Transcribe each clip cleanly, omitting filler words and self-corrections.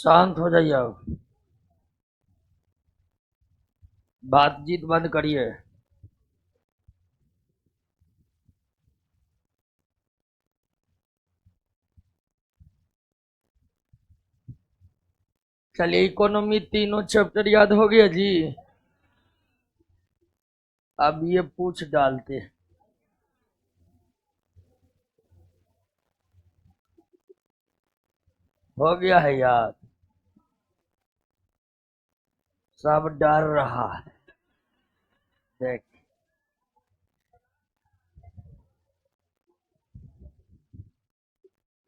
शांत हो जाइए आप, बातचीत बंद करिए। चलिए, इकोनॉमी तीनों चैप्टर याद हो गया जी। अब ये पूछ डालते, हो गया है याद, सब डर रहा है। देख,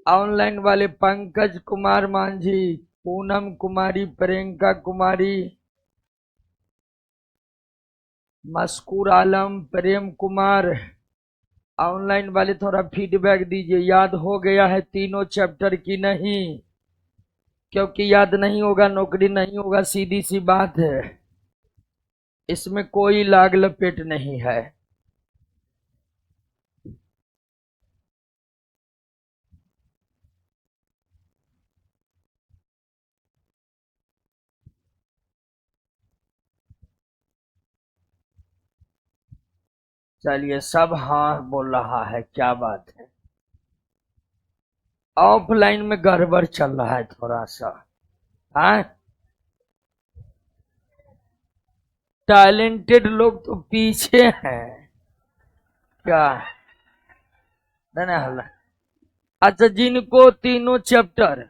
ऑनलाइन वाले पंकज कुमार मांझी, पूनम कुमारी, प्रियंका कुमारी, मस्कूर आलम, प्रेम कुमार, ऑनलाइन वाले थोड़ा फीडबैक दीजिए, याद हो गया है तीनों चैप्टर की नहीं? क्योंकि याद नहीं होगा नौकरी नहीं होगा, सीधी सी बात है, इसमें कोई लाग लपेट नहीं है। चलिए, सब हाँ बोल रहा है, क्या बात है। ऑफलाइन में गड़बड़ चल रहा है थोड़ा सा। हाँ, टैलेंटेड लोग तो पीछे हैं क्या? नहीं हल्ला। अच्छा, जिनको तीनों चैप्टर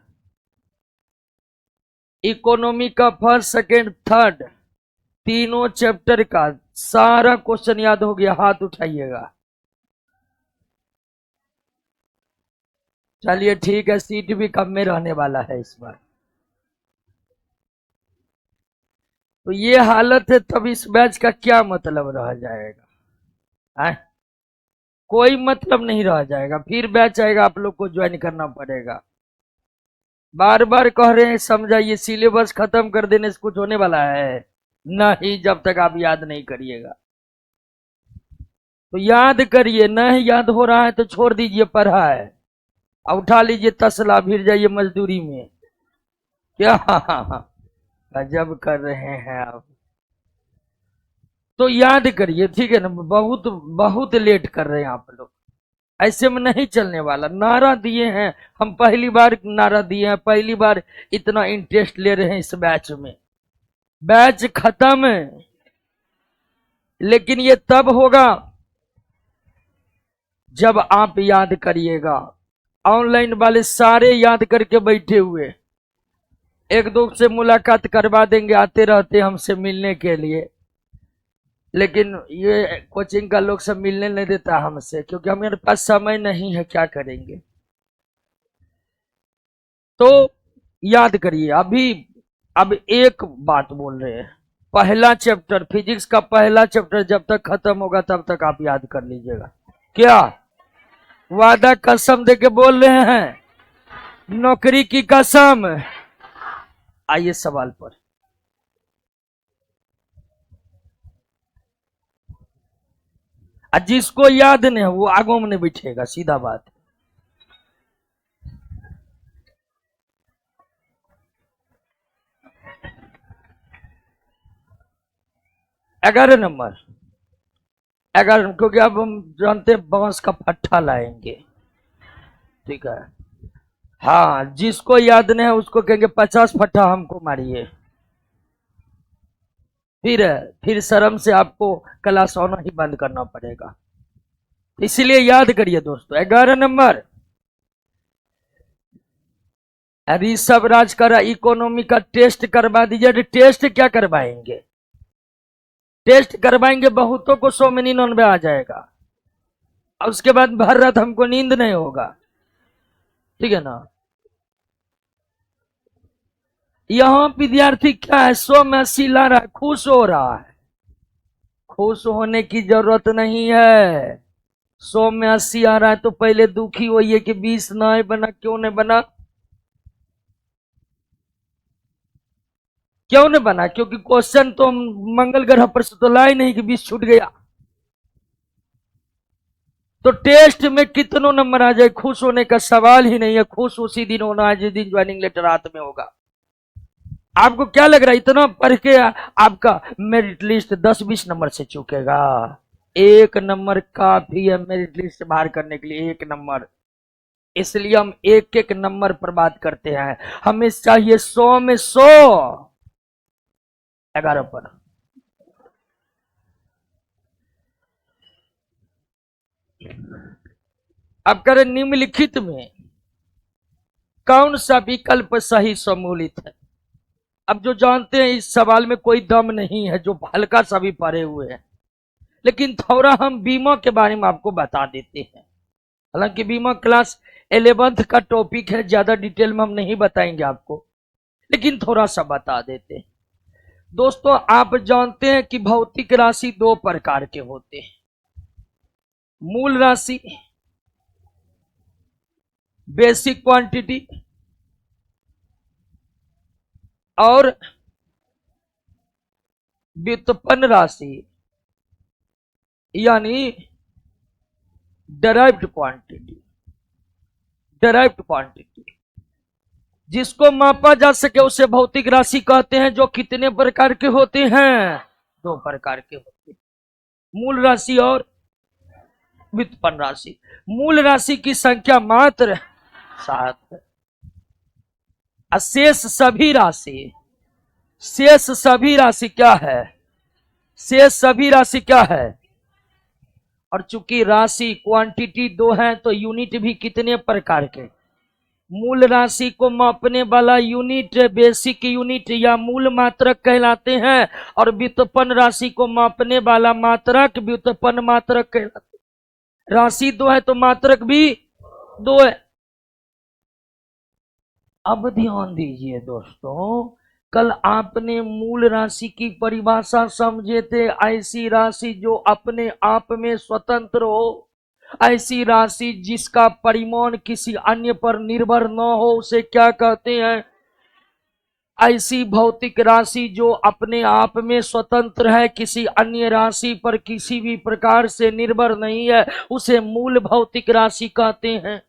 इकोनॉमी का फर्स्ट सेकेंड थर्ड तीनों चैप्टर का सारा क्वेश्चन याद हो गया, हाथ उठाइएगा। चलिए ठीक है, सीट भी कम में रहने वाला है इस बार। तो ये हालत है, तब इस बैच का क्या मतलब रह जाएगा? है? कोई मतलब नहीं रह जाएगा, फिर बैच आएगा, आप लोग को ज्वाइन करना पड़ेगा। बार बार कह रहे हैं समझाइए, सिलेबस खत्म कर देने से कुछ होने वाला है? नहीं, जब तक आप याद नहीं करिएगा। तो याद करिए, नहीं याद हो रहा है तो छोड़ दीजिए पढ़ाई, और उठा लीजिए तसला, फिर जाइए मजदूरी में। क्या गजब कर रहे हैं आप। तो याद करिए, ठीक है ना? बहुत बहुत लेट कर रहे हैं आप लोग, ऐसे में नहीं चलने वाला। नारा दिए हैं, हम पहली बार नारा दिए हैं, पहली बार इतना इंटरेस्ट ले रहे हैं इस बैच में। बैच खत्म है, लेकिन ये तब होगा जब आप याद करिएगा। ऑनलाइन वाले सारे याद करके बैठे हुए, एक दो से मुलाकात करवा देंगे, आते रहते हमसे मिलने के लिए, लेकिन ये कोचिंग का लोग सब मिलने नहीं देता हमसे, क्योंकि हमारे पास समय नहीं है, क्या करेंगे। तो याद करिए अभी। अब एक बात बोल रहे हैं, पहला चैप्टर फिजिक्स का पहला चैप्टर जब तक खत्म होगा तब तक आप याद कर लीजिएगा। क्या वादा कसम दे के बोल रहे हैं? नौकरी की कसम। आइए सवाल पर। जिसको याद नहीं वो आगो में नहीं बैठेगा, सीधा बात। 11 नंबर, 11, क्योंकि अब हम जानते हैं बांस का पट्टा लाएंगे, ठीक है? हाँ, जिसको याद नहीं है उसको कहेंगे 50 फट्टा हमको मारिए, फिर शर्म से आपको क्लास आना ही बंद करना पड़ेगा। इसलिए याद करिए दोस्तों, 11 नंबर ऋषभ राज का इकोनॉमी का टेस्ट करवा दीजिए। टेस्ट क्या करवाएंगे? टेस्ट करवाएंगे, बहुतों को 100 में 99 आ जाएगा, और उसके बाद भर रात हमको नींद नहीं होगा, ठीक है ना? यहां विद्यार्थी क्या है, 100 में 80 ला रहा है, खुश हो रहा है। खुश होने की जरूरत नहीं है। 100 में 80 आ रहा है तो पहले दुखी होइए कि 20 नहीं बना, क्यों नहीं बना? क्यों नहीं बना? क्योंकि क्वेश्चन तो मंगल ग्रह पर से तो ला ही नहीं कि 20 छूट गया। तो टेस्ट में कितनों नंबर आ जाए, खुश होने का सवाल ही नहीं है। खुश उसी दिन होना है जिस दिन ज्वाइनिंग लेटर हाथ में होगा। आपको क्या लग रहा है इतना पढ़ के आपका मेरिट लिस्ट 10-20 नंबर से चूकेगा? 1 नंबर काफी है मेरिट लिस्ट बाहर करने के लिए, 1 नंबर। इसलिए हम एक एक नंबर पर बात करते हैं। हमें चाहिए 100 में 100। 11 पर अब करें निम्नलिखित में कौन सा विकल्प सही सम्मिलित है। अब जो जानते हैं इस सवाल में कोई दम नहीं है, जो हल्का सा भी पढ़े हुए हैं, लेकिन थोड़ा हम बीमा के बारे में आपको बता देते हैं। हालांकि बीमा क्लास 11th का टॉपिक है, ज्यादा डिटेल में हम नहीं बताएंगे आपको, लेकिन थोड़ा सा बता देते हैं। दोस्तों आप जानते हैं कि भौतिक राशि 2 प्रकार के होते हैं, मूल राशि बेसिक क्वांटिटी और व्युत्पन्न राशि यानी डेराइव्ड क्वांटिटी। डेराइव्ड क्वांटिटी जिसको मापा जा सके उसे भौतिक राशि कहते हैं, जो कितने प्रकार के होते हैं? 2 प्रकार के होते हैं, मूल राशि और व्युत्पन्न राशि। मूल राशि की संख्या मात्र 7 है। शेष सभी राशि, शेष सभी राशि क्या है? शेष सभी राशि क्या है? और चूंकि राशि क्वांटिटी 2 है तो यूनिट भी कितने प्रकार के? मूल राशि को मापने वाला यूनिट बेसिक यूनिट या मूल मात्रक कहलाते हैं, और व्युत्पन्न राशि को मापने वाला मात्रक व्युत्पन्न मात्रक कहलाते हैं। राशि 2 है तो मात्रक भी 2 है। अब ध्यान दीजिए दोस्तों, कल आपने मूल राशि की परिभाषा समझे थे, ऐसी राशि जो अपने आप में स्वतंत्र हो, ऐसी राशि जिसका परिमाण किसी अन्य पर निर्भर न हो, उसे क्या कहते हैं? ऐसी भौतिक राशि जो अपने आप में स्वतंत्र है, किसी अन्य राशि पर किसी भी प्रकार से निर्भर नहीं है, उसे मूल भौतिक राशि कहते हैं।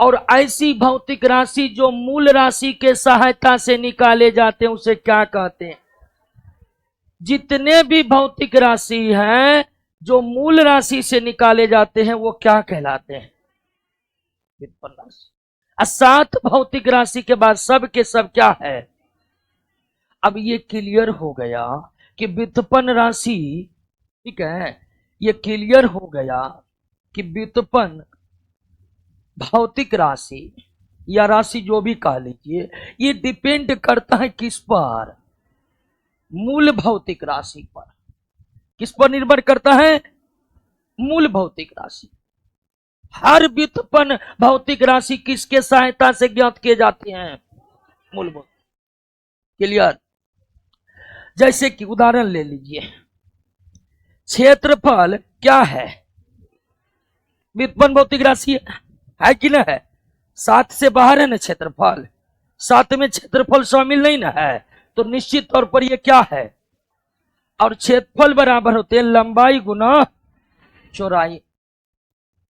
और ऐसी भौतिक राशि जो मूल राशि के सहायता से निकाले जाते हैं उसे क्या कहते हैं? जितने भी भौतिक राशि हैं जो मूल राशि से निकाले जाते हैं वो क्या कहलाते हैं? व्युत्पन्न राशि। 7 भौतिक राशि के बाद सब के सब क्या है? अब ये क्लियर हो गया कि व्युत्पन्न राशि, ठीक है, ये क्लियर हो गया कि व्युत्पन्न भौतिक राशि या राशि जो भी कह लीजिए, ये डिपेंड करता है किस पर? मूल भौतिक राशि पर। किस पर निर्भर करता है? मूल भौतिक राशि। हर व्युत्पन्न भौतिक राशि किसके सहायता से ज्ञात किए जाते हैं? मूल भौतिक। क्लियर? जैसे कि उदाहरण ले लीजिए, क्षेत्रफल क्या है? व्युत्पन्न भौतिक राशि है कि ना है? 7 से बाहर है ना क्षेत्रफल, 7 में क्षेत्रफल शामिल नहीं ना है, तो निश्चित तौर पर ये क्या है? और क्षेत्रफल बराबर होते हैं लंबाई गुना चौड़ाई,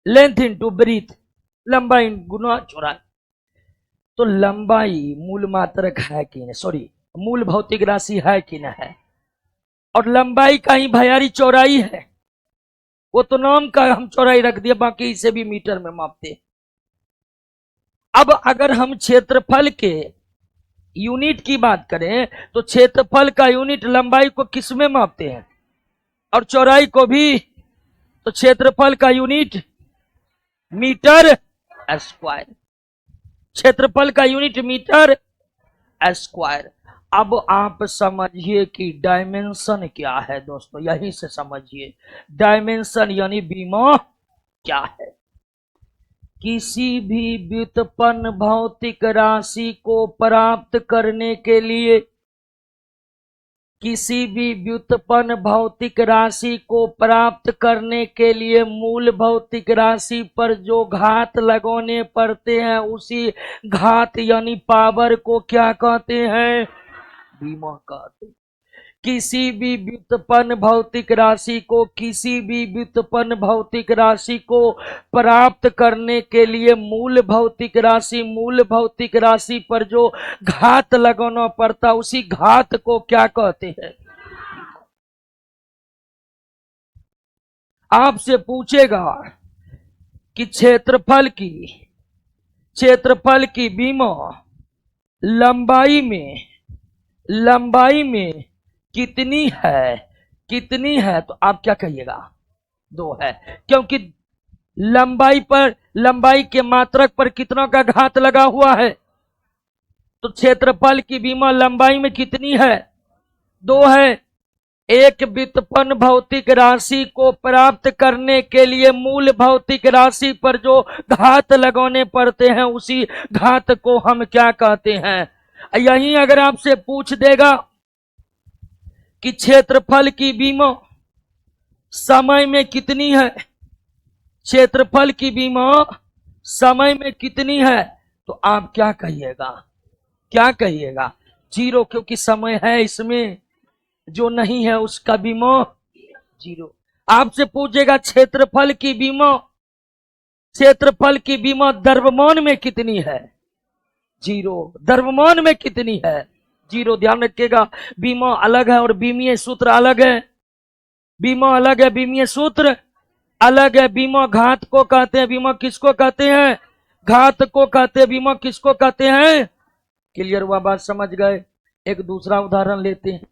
लेंथ इंटू ब्रीथ, लंबाई गुना चौड़ाई। तो लंबाई मूल मात्रक है कि नहीं, सॉरी मूल भौतिक राशि है कि ना है? और लंबाई का ही भैयारी चौड़ाई है, वो तो नाम का हम चौड़ाई रख दिया, बाकी इसे भी मीटर में मापते। अब अगर हम क्षेत्रफल के यूनिट की बात करें तो क्षेत्रफल का यूनिट लंबाई को किस में मापते हैं? और चौड़ाई को भी। तो क्षेत्रफल का यूनिट मीटर स्क्वायर, क्षेत्रफल का यूनिट मीटर स्क्वायर। अब आप समझिए कि डायमेंशन क्या है दोस्तों, यहीं से समझिए डायमेंशन यानी बीमा क्या है। किसी भी व्युत्पन्न भौतिक राशि को प्राप्त करने के लिए, किसी भी व्युत्पन्न भौतिक राशि को प्राप्त करने के लिए मूल भौतिक राशि पर जो घात लगाने पड़ते हैं उसी घात यानी पावर को क्या कहते हैं? बीमा कहते हैं। किसी भी व्युत्पन्न भौतिक राशि को प्राप्त करने के लिए मूल भौतिक राशि पर जो घात लगाना पड़ता, उसी घात को क्या कहते हैं? आपसे पूछेगा कि क्षेत्रफल की बीमा लंबाई में कितनी है, तो आप क्या कहिएगा? 2 है, क्योंकि लंबाई के मात्रक पर कितना का घात लगा हुआ है, तो क्षेत्रफल की बीमा लंबाई में कितनी है? 2 है। एक व्युत्पन्न भौतिक राशि को प्राप्त करने के लिए मूल भौतिक राशि पर जो घात लगाने पड़ते हैं, उसी घात को हम क्या कहते हैं? यही अगर आपसे पूछ देगा कि क्षेत्रफल की बीमा समय में कितनी है, क्षेत्रफल की बीमा समय में कितनी है, तो आप क्या कहिएगा? 0, क्योंकि समय है इसमें, जो नहीं है उसका बीमा 0। आपसे पूछेगा क्षेत्रफल की बीमा द्रव्यमान में कितनी है? 0। द्रव्यमान में कितनी है? 0। ध्यान रखिएगा, बीमा अलग है और बीमीय सूत्र अलग है। बीमा अलग है, बीमीय सूत्र अलग है। बीमा घात को कहते हैं, बीमा किसको कहते हैं? घात को कहते हैं। बीमा किसको कहते हैं? क्लियर हुआ? बात समझ गए? एक दूसरा उदाहरण लेते हैं।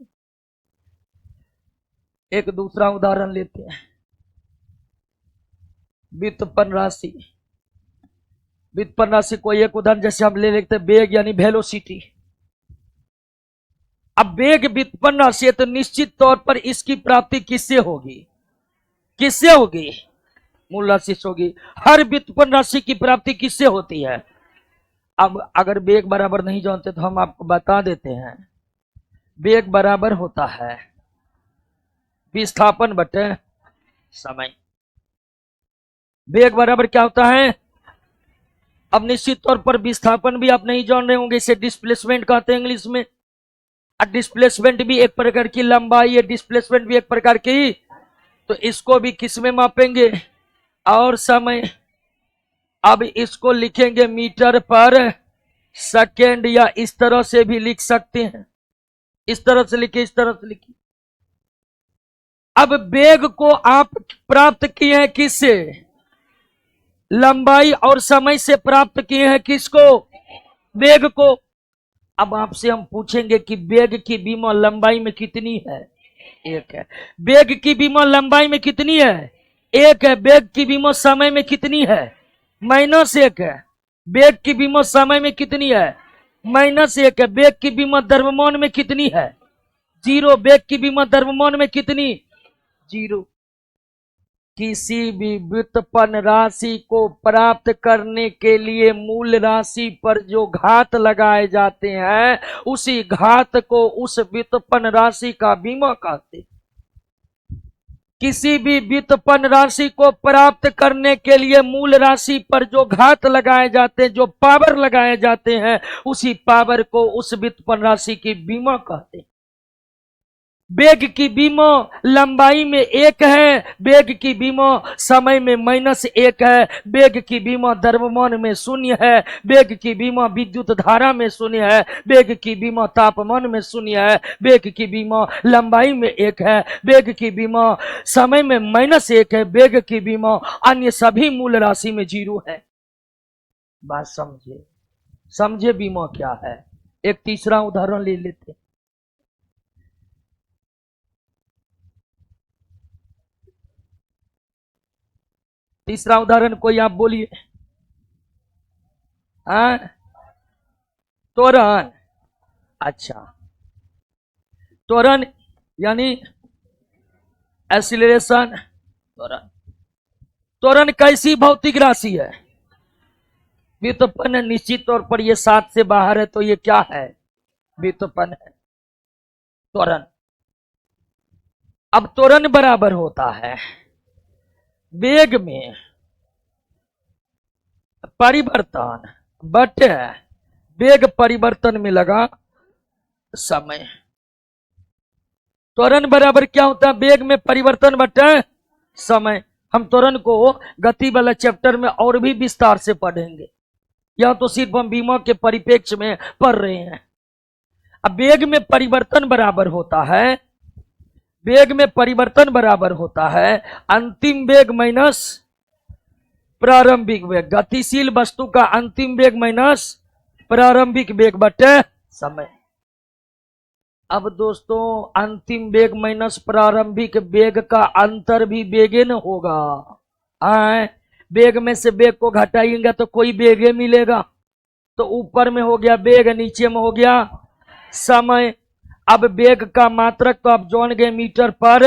व्युत्पन्न राशि को एक उदाहरण जैसे हम ले लेते हैं, वेग यानी वेलोसिटी। अब वेग व्युत्पन्न राशि है, तो निश्चित तौर पर इसकी प्राप्ति किससे होगी? मूल राशि से होगी। हर व्युत्पन्न राशि की प्राप्ति किससे होती है? अब अगर वेग बराबर नहीं जानते तो हम आपको बता देते हैं। वेग बराबर होता है विस्थापन बटे समय। वेग बराबर क्या होता है? अब निश्चित तौर पर विस्थापन भी आप नहीं जान रहे होंगे, इसे डिस्प्लेसमेंट कहते हैं इंग्लिश में। डिस्प्लेसमेंट भी एक प्रकार की लंबाई है, डिस्प्लेसमेंट भी एक प्रकार की, तो इसको भी किस में मापेंगे? और समय। अब इसको लिखेंगे मीटर पर सेकेंड, या इस तरह से भी लिख सकते हैं। इस तरह से लिखिए, इस तरह से लिखिए। अब वेग को आप प्राप्त किए हैं किससे? लंबाई और समय से प्राप्त किए हैं। किसको? वेग को। अब आपसे हम पूछेंगे कि वेग की बीमा लंबाई में कितनी है? 1 है। वेग की बीमा लंबाई में कितनी है? 1 है। वेग की बीमा समय में कितनी है? -1 है। वेग की बीमा समय में कितनी है? -1 है। वेग की बीमा द्रव्यमान में कितनी है? 0। वेग की बीमा द्रव्यमान में कितनी? 0। किसी भी व्युत्पन्न राशि को प्राप्त करने के लिए मूल राशि पर जो घात लगाए जाते हैं, उसी घात को उस व्युत्पन्न राशि का बीमा कहते हैं। किसी भी व्युत्पन्न राशि को प्राप्त करने के लिए मूल राशि पर जो घात लगाए जाते हैं, जो पावर लगाए जाते हैं, उसी पावर को उस व्युत्पन्न राशि की बीमा कहते हैं। वेग की बीमा लंबाई में 1 है, वेग की बीमा समय में -1 है, वेग की बीमा द्रव्यमान में 0 है, वेग की बीमा विद्युत धारा में 0 है, वेग की बीमा तापमान में 0 है, वेग की बीमा लंबाई में 1 है, वेग की बीमा समय में -1 है, वेग की बीमा अन्य सभी मूल राशि में 0 है। बात समझे बीमा क्या है? एक तीसरा उदाहरण ले लेते हैं। तीसरा उदाहरण कोई आप बोलिए। त्वरण। अच्छा, त्वरण यानी एक्सीलरेशन। त्वरण कैसी भौतिक राशि है? व्युत्पन्न। निश्चित तौर पर ये 7 से बाहर है, तो ये क्या है? व्युत्पन्न है। त्वरण। अब त्वरण बराबर होता है वेग में परिवर्तन बटे वेग परिवर्तन में लगा समय। त्वरण बराबर क्या होता है? वेग में परिवर्तन बटे समय। हम त्वरण को गति वाला चैप्टर में और भी विस्तार से पढ़ेंगे, या तो सिर्फ हम बीमा के परिप्रेक्ष्य में पढ़ रहे हैं। अब वेग में परिवर्तन बराबर होता है, वेग में परिवर्तन बराबर होता है अंतिम वेग माइनस प्रारंभिक वेग। गतिशील वस्तु का अंतिम वेग माइनस प्रारंभिक वेग बटे समय। अब दोस्तों अंतिम वेग माइनस प्रारंभिक वेग का अंतर भी वेगे न होगा। वेग में से वेग को घटाएंगे तो कोई वेगे मिलेगा, तो ऊपर में हो गया वेग, नीचे में हो गया समय। अब वेग का मात्रक तो आप जान गए मीटर पर,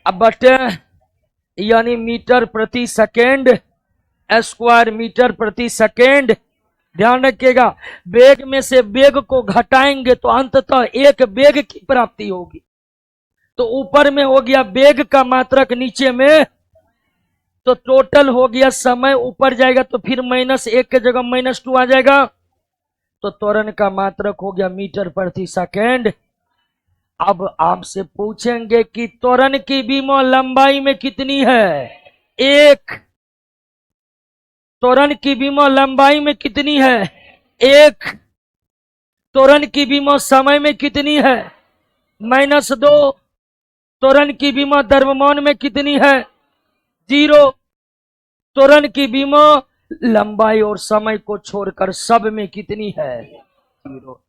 अब बटे यानी मीटर प्रति सेकेंड स्क्वायर, मीटर प्रति सेकेंड। ध्यान रखिएगा, वेग में से वेग को घटाएंगे तो अंततः एक वेग की प्राप्ति होगी। तो ऊपर में हो गया वेग का मात्रक, नीचे में तो टोटल हो गया समय। ऊपर जाएगा तो फिर -1 के जगह -2 आ जाएगा, तो त्वरण का मात्रक हो गया मीटर प्रति सेकेंड। अब आपसे पूछेंगे कि त्वरण की बीमा लंबाई में कितनी है? 1। त्वरण की बीमा लंबाई में कितनी है? 1। त्वरण की बीमा समय में कितनी है? -2। त्वरण की बीमा द्रव्यमान में कितनी है? 0। त्वरण की बीमा लंबाई और समय को छोड़कर सब में कितनी है? 0।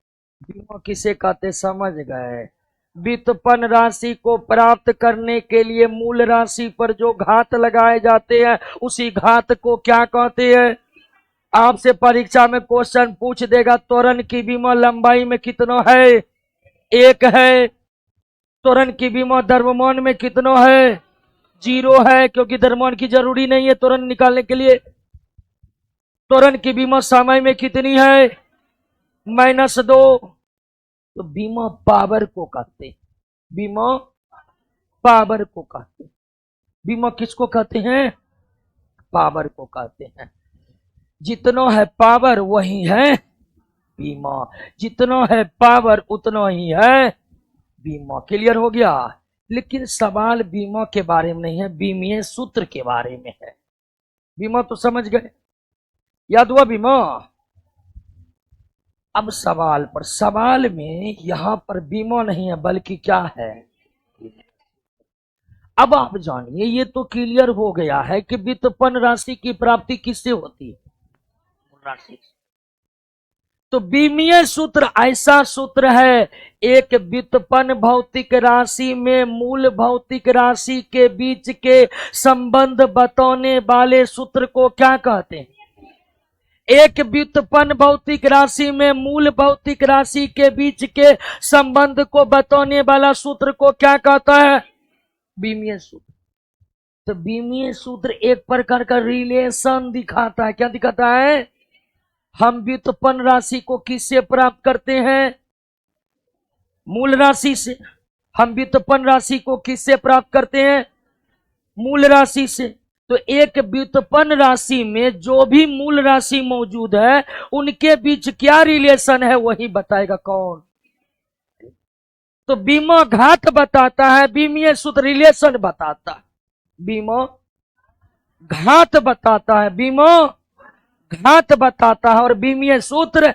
बीमा किसे कहते समझ गए? व्युत्पन्न राशि को प्राप्त करने के लिए मूल राशि पर जो घात लगाए जाते हैं उसी घात को क्या कहते हैं? आपसे परीक्षा में क्वेश्चन पूछ देगा त्वरण की बीमा लंबाई में कितना है? 1 है। त्वरण की बीमा द्रव्यमान में कितना है? 0 है, क्योंकि द्रव्यमान की जरूरी नहीं है त्वरण निकालने के लिए। त्वरण की बीमा समय में कितनी है? -2। तो बीमा पावर को कहते, बीमा पावर को कहते। बीमा किसको कहते हैं? पावर को कहते हैं। जितना है पावर वही है बीमा, जितना है पावर उतना ही है बीमा। क्लियर हो गया? लेकिन सवाल बीमा के बारे में नहीं है, बीमीय सूत्र के बारे में है। बीमा तो समझ गए, याद हुआ बीमा। अब सवाल पर, सवाल में यहां पर बीमा नहीं है बल्कि क्या है? अब आप जानिए, ये तो क्लियर हो गया है कि व्युत्पन्न राशि की प्राप्ति किससे होती है? राशि। तो बीमीय सूत्र ऐसा सूत्र है, एक व्युत्पन्न भौतिक राशि में मूल भौतिक राशि के बीच के संबंध बताने वाले सूत्र को क्या कहते हैं? एक व्युत्पन्न भौतिक राशि में मूल भौतिक राशि के बीच के संबंध को बताने वाला सूत्र को क्या कहता है? बीमीय सूत्र। तो बीमीय सूत्र एक प्रकार का रिलेशन दिखाता है। क्या दिखाता है? हम व्युत्पन्न राशि को किससे प्राप्त करते हैं? मूल राशि से। हम व्युत्पन्न राशि को किससे प्राप्त करते हैं? मूल राशि से। तो एक व्युत्पन्न राशि में जो भी मूल राशि मौजूद है उनके बीच क्या रिलेशन है वही बताएगा कौन? तो बीमा घात बताता है, बीमीय सूत्र रिलेशन बताता है। बीमा घात बताता है, बीमा घात बताता है, और बीमीय सूत्र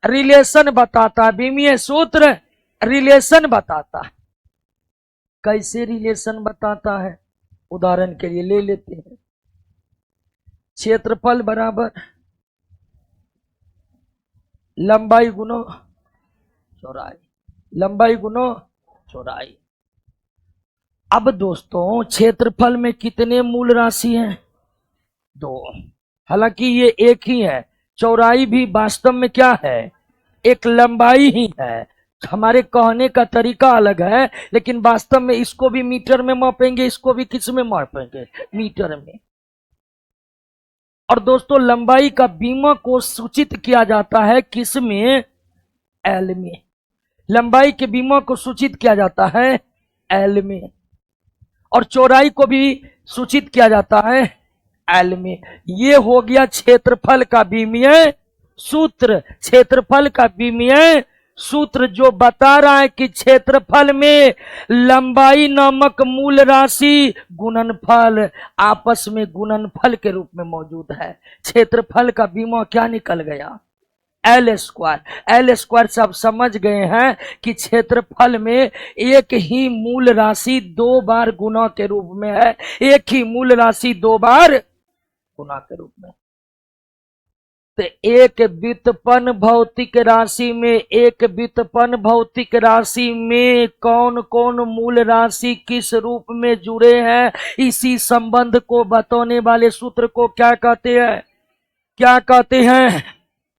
रिलेशन बताता है। बीमीय सूत्र रिलेशन बताता है। कैसे रिलेशन बताता है? उदाहरण के लिए ले लेते हैं, क्षेत्रफल बराबर लंबाई गुना चौड़ाई, लंबाई गुना चौड़ाई। अब दोस्तों क्षेत्रफल में कितने मूल राशि हैं? 2। हालांकि ये एक ही है, चौड़ाई भी वास्तव में क्या है? एक लंबाई ही है। हमारे कहने का तरीका अलग है, लेकिन वास्तव में इसको भी मीटर में मापेंगे, इसको भी किस में मापेंगे? मीटर में। और दोस्तों लंबाई का बीमा को सूचित किया जाता है किस में? एल में। लंबाई के बीमा को सूचित किया जाता है एल में, और चौड़ाई को भी सूचित किया जाता है एल में। ये हो गया क्षेत्रफल का बीमीय सूत्र। क्षेत्रफल का बीमीय सूत्र जो बता रहा है कि क्षेत्रफल में लंबाई नामक मूल राशि गुणनफल आपस में गुणनफल के रूप में मौजूद है। क्षेत्रफल का विमा क्या निकल गया? L square. एल स्क्वायर से आप समझ गए हैं कि क्षेत्रफल में एक ही मूल राशि दो बार गुना के रूप में है, एक ही मूल राशि दो बार गुना के रूप में। तो एक व्युत्पन्न भौतिक राशि में, एक व्युत्पन्न भौतिक राशि में कौन कौन मूल राशि किस रूप में जुड़े हैं, इसी संबंध को बताने वाले सूत्र को क्या कहते हैं? क्या कहते हैं?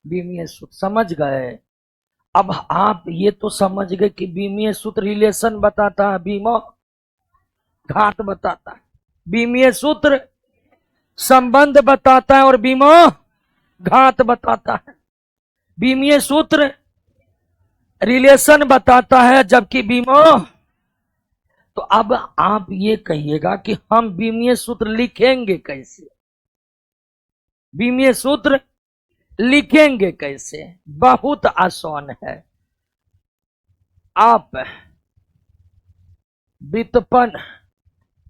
बीमीय सूत्र। समझ गए? अब आप ये तो समझ गए कि बीमीय सूत्र रिलेशन बताता है, बीमा घात बताता है। बीमीय सूत्र संबंध बताता है और बीमा घात बताता है। बीमीय सूत्र रिलेशन बताता है, जबकि बीमा। तो अब आप ये कहिएगा कि हम बीमीय सूत्र लिखेंगे कैसे? बीमीय सूत्र लिखेंगे कैसे? बहुत आसान है। आप व्युत्पन्न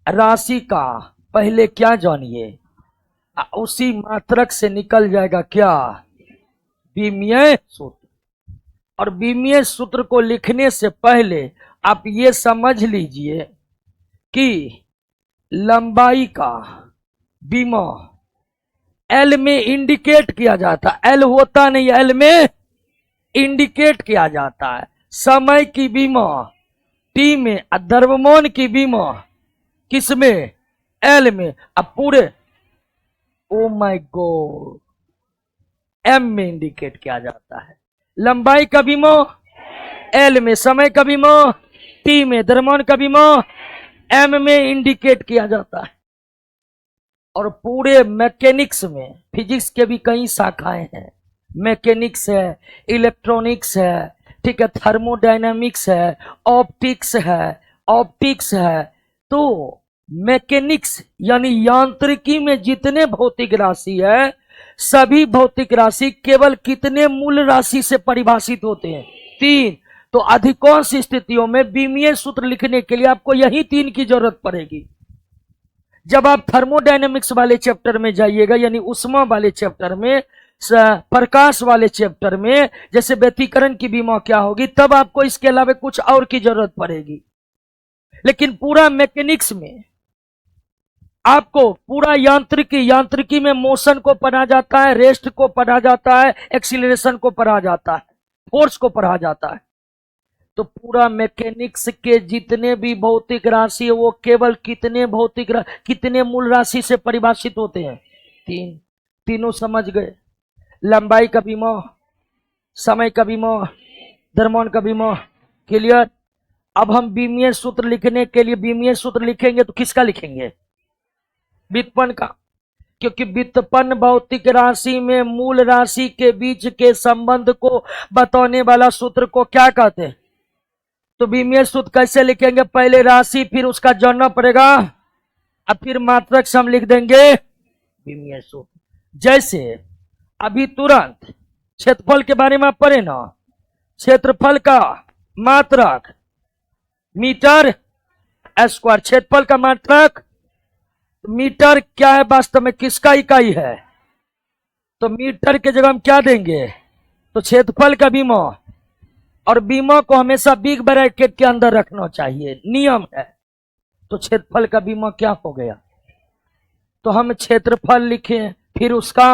राशि का पहले क्या जानिए, उसी मात्रक से निकल जाएगा क्या? बीमीय सूत्र। और बीमीय सूत्र को लिखने से पहले आप ये समझ लीजिए कि लंबाई का बीमा एल में इंडिकेट किया जाता है। एल होता नहीं, एल में इंडिकेट किया जाता है। समय की बीमा टी में, द्रव्यमान की बीमा किस में? एल में। अब पूरे ओ माय गॉड, एम में इंडिकेट किया जाता है। लंबाई का बीमा एल में, समय का बीमा टी में, द्रव्यमान का बीमा एम में इंडिकेट किया जाता है। और पूरे मैकेनिक्स में, फिजिक्स के भी कई शाखाएं हैं। मैकेनिक्स है, इलेक्ट्रॉनिक्स है, ठीक है, थर्मोडायनामिक्स है, ऑप्टिक्स है। तो मैकेनिक्स यानी यांत्रिकी में जितने भौतिक राशि है, सभी भौतिक राशि केवल कितने मूल राशि से परिभाषित होते हैं? 3। तो अधिकांश स्थितियों में बीमीय सूत्र लिखने के लिए आपको यही 3 की जरूरत पड़ेगी। जब आप थर्मोडायनेमिक्स वाले चैप्टर में जाइएगा, यानी उष्मा वाले चैप्टर में, प्रकाश वाले चैप्टर में, जैसे व्यतिकरण की बीमा क्या होगी, तब आपको इसके अलावा कुछ और की जरूरत पड़ेगी। लेकिन पूरा मैकेनिक्स में आपको पूरा यांत्रिकी में मोशन को पढ़ा जाता है, रेस्ट को पढ़ा जाता है, एक्सीलरेशन को पढ़ा जाता है, फोर्स को पढ़ा जाता है। तो पूरा मैकेनिक्स के जितने भी भौतिक राशि है वो केवल कितने मूल राशि से परिभाषित होते हैं? 3। तीनों समझ गए? लंबाई का बीमा, समय का बीमा, द्रव्यमान का बीमा। क्लियर? अब हम बीमीय सूत्र लिखने के लिए बीमीय सूत्र लिखेंगे तो किसका लिखेंगे? व्युत्पन्न का। क्योंकि व्युत्पन्न भौतिक राशि में मूल राशि के बीच के संबंध को बताने वाला सूत्र को क्या कहते हैं? तो बीमीय सूत्र कैसे लिखेंगे? पहले राशि, फिर उसका जानना पड़ेगा, अब फिर मात्रक से हम लिख देंगे बीमीय सूत्र। जैसे अभी तुरंत क्षेत्रफल के बारे में आप पढ़े ना, क्षेत्रफल का मात्रक मीटर स्क्वायर। क्षेत्रफल का मात्रक मीटर क्या है? वास्तव में किसका इकाई है? तो मीटर के जगह हम क्या देंगे? तो क्षेत्रफल का बीमा, और बीमा को हमेशा बिग ब्रैकेट के अंदर रखना चाहिए, नियम है। तो क्षेत्रफल का बीमा क्या हो गया? तो हम क्षेत्रफल लिखे, फिर उसका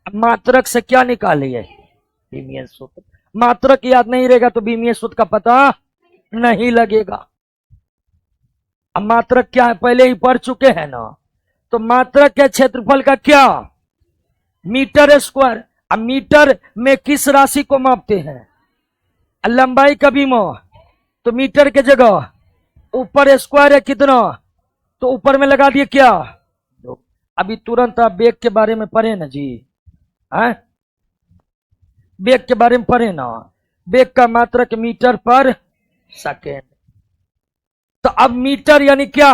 मात्रक से क्या निकालिए? बीमीय सूत्र। मात्रक याद नहीं रहेगा तो बीमीय सूत्र का पता नहीं लगेगा। अब मात्रक क्या है पहले ही पढ़ चुके हैं ना। तो मात्रक है क्षेत्रफल का क्या? Metre square. अब मीटर में किस राशि को मापते हैं? लंबाई का बीमा। तो मीटर के जगह ऊपर स्क्वायर है कितना, तो ऊपर में लगा दिए क्या? अभी तुरंत आप वेग के बारे में पढ़े ना जी, हैं? वेग के बारे में पढ़े ना। वेग का मात्रक मीटर पर सेकेंड। तो अब मीटर यानी क्या?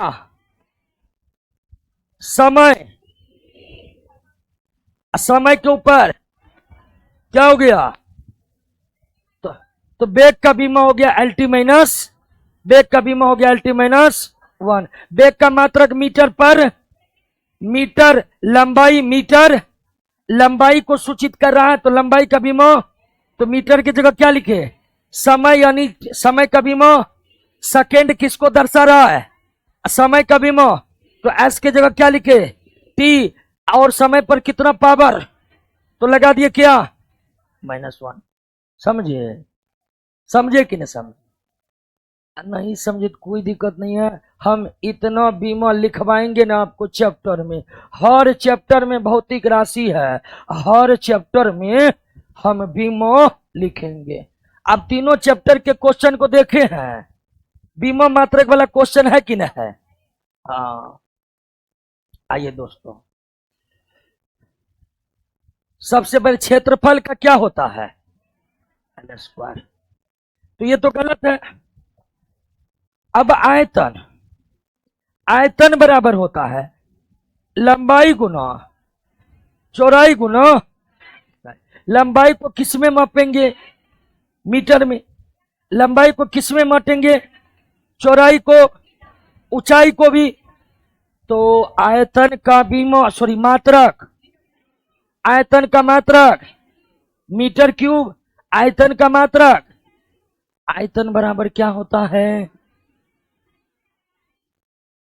समय। समय के ऊपर क्या हो गया? तो तो बेग का बीमा हो गया एल टी माइनस, बेग का बीमा हो गया एल टी माइनस 1। बेग का मात्रक मीटर पर, मीटर लंबाई, मीटर लंबाई को सूचित कर रहा है, तो लंबाई का बीमा, तो मीटर की जगह क्या लिखे, समय, यानी समय का बीमा। सेकेंड किसको दर्शा रहा है, समय का बीमा, तो एस की जगह क्या लिखे, टी, और समय पर कितना पावर, तो लगा दिए क्या, -1। समझिए, समझे कि नहीं समझे, नहीं समझे तो कोई दिक्कत नहीं है, हम इतना बीमा लिखवाएंगे ना आपको चैप्टर में, हर चैप्टर में भौतिक राशि है, हर चैप्टर में हम बीमा लिखेंगे। आप तीनों चैप्टर के क्वेश्चन को देखे हैं, बीमा मात्रक वाला क्वेश्चन है कि नहीं है। हाँ, आइए दोस्तों, सबसे बड़े क्षेत्रफल का क्या होता है, एल स्क्वायर, तो ये तो गलत है। अब आयतन, आयतन बराबर होता है लंबाई गुना चौड़ाई गुना, लंबाई को किस में मापेंगे, मीटर में, लंबाई को किस में मापेंगे, चौड़ाई को, ऊंचाई को भी, तो आयतन का बीमा, सॉरी मात्रक, आयतन का मात्रक मीटर क्यूब, आयतन का मात्रक, आयतन बराबर क्या होता है,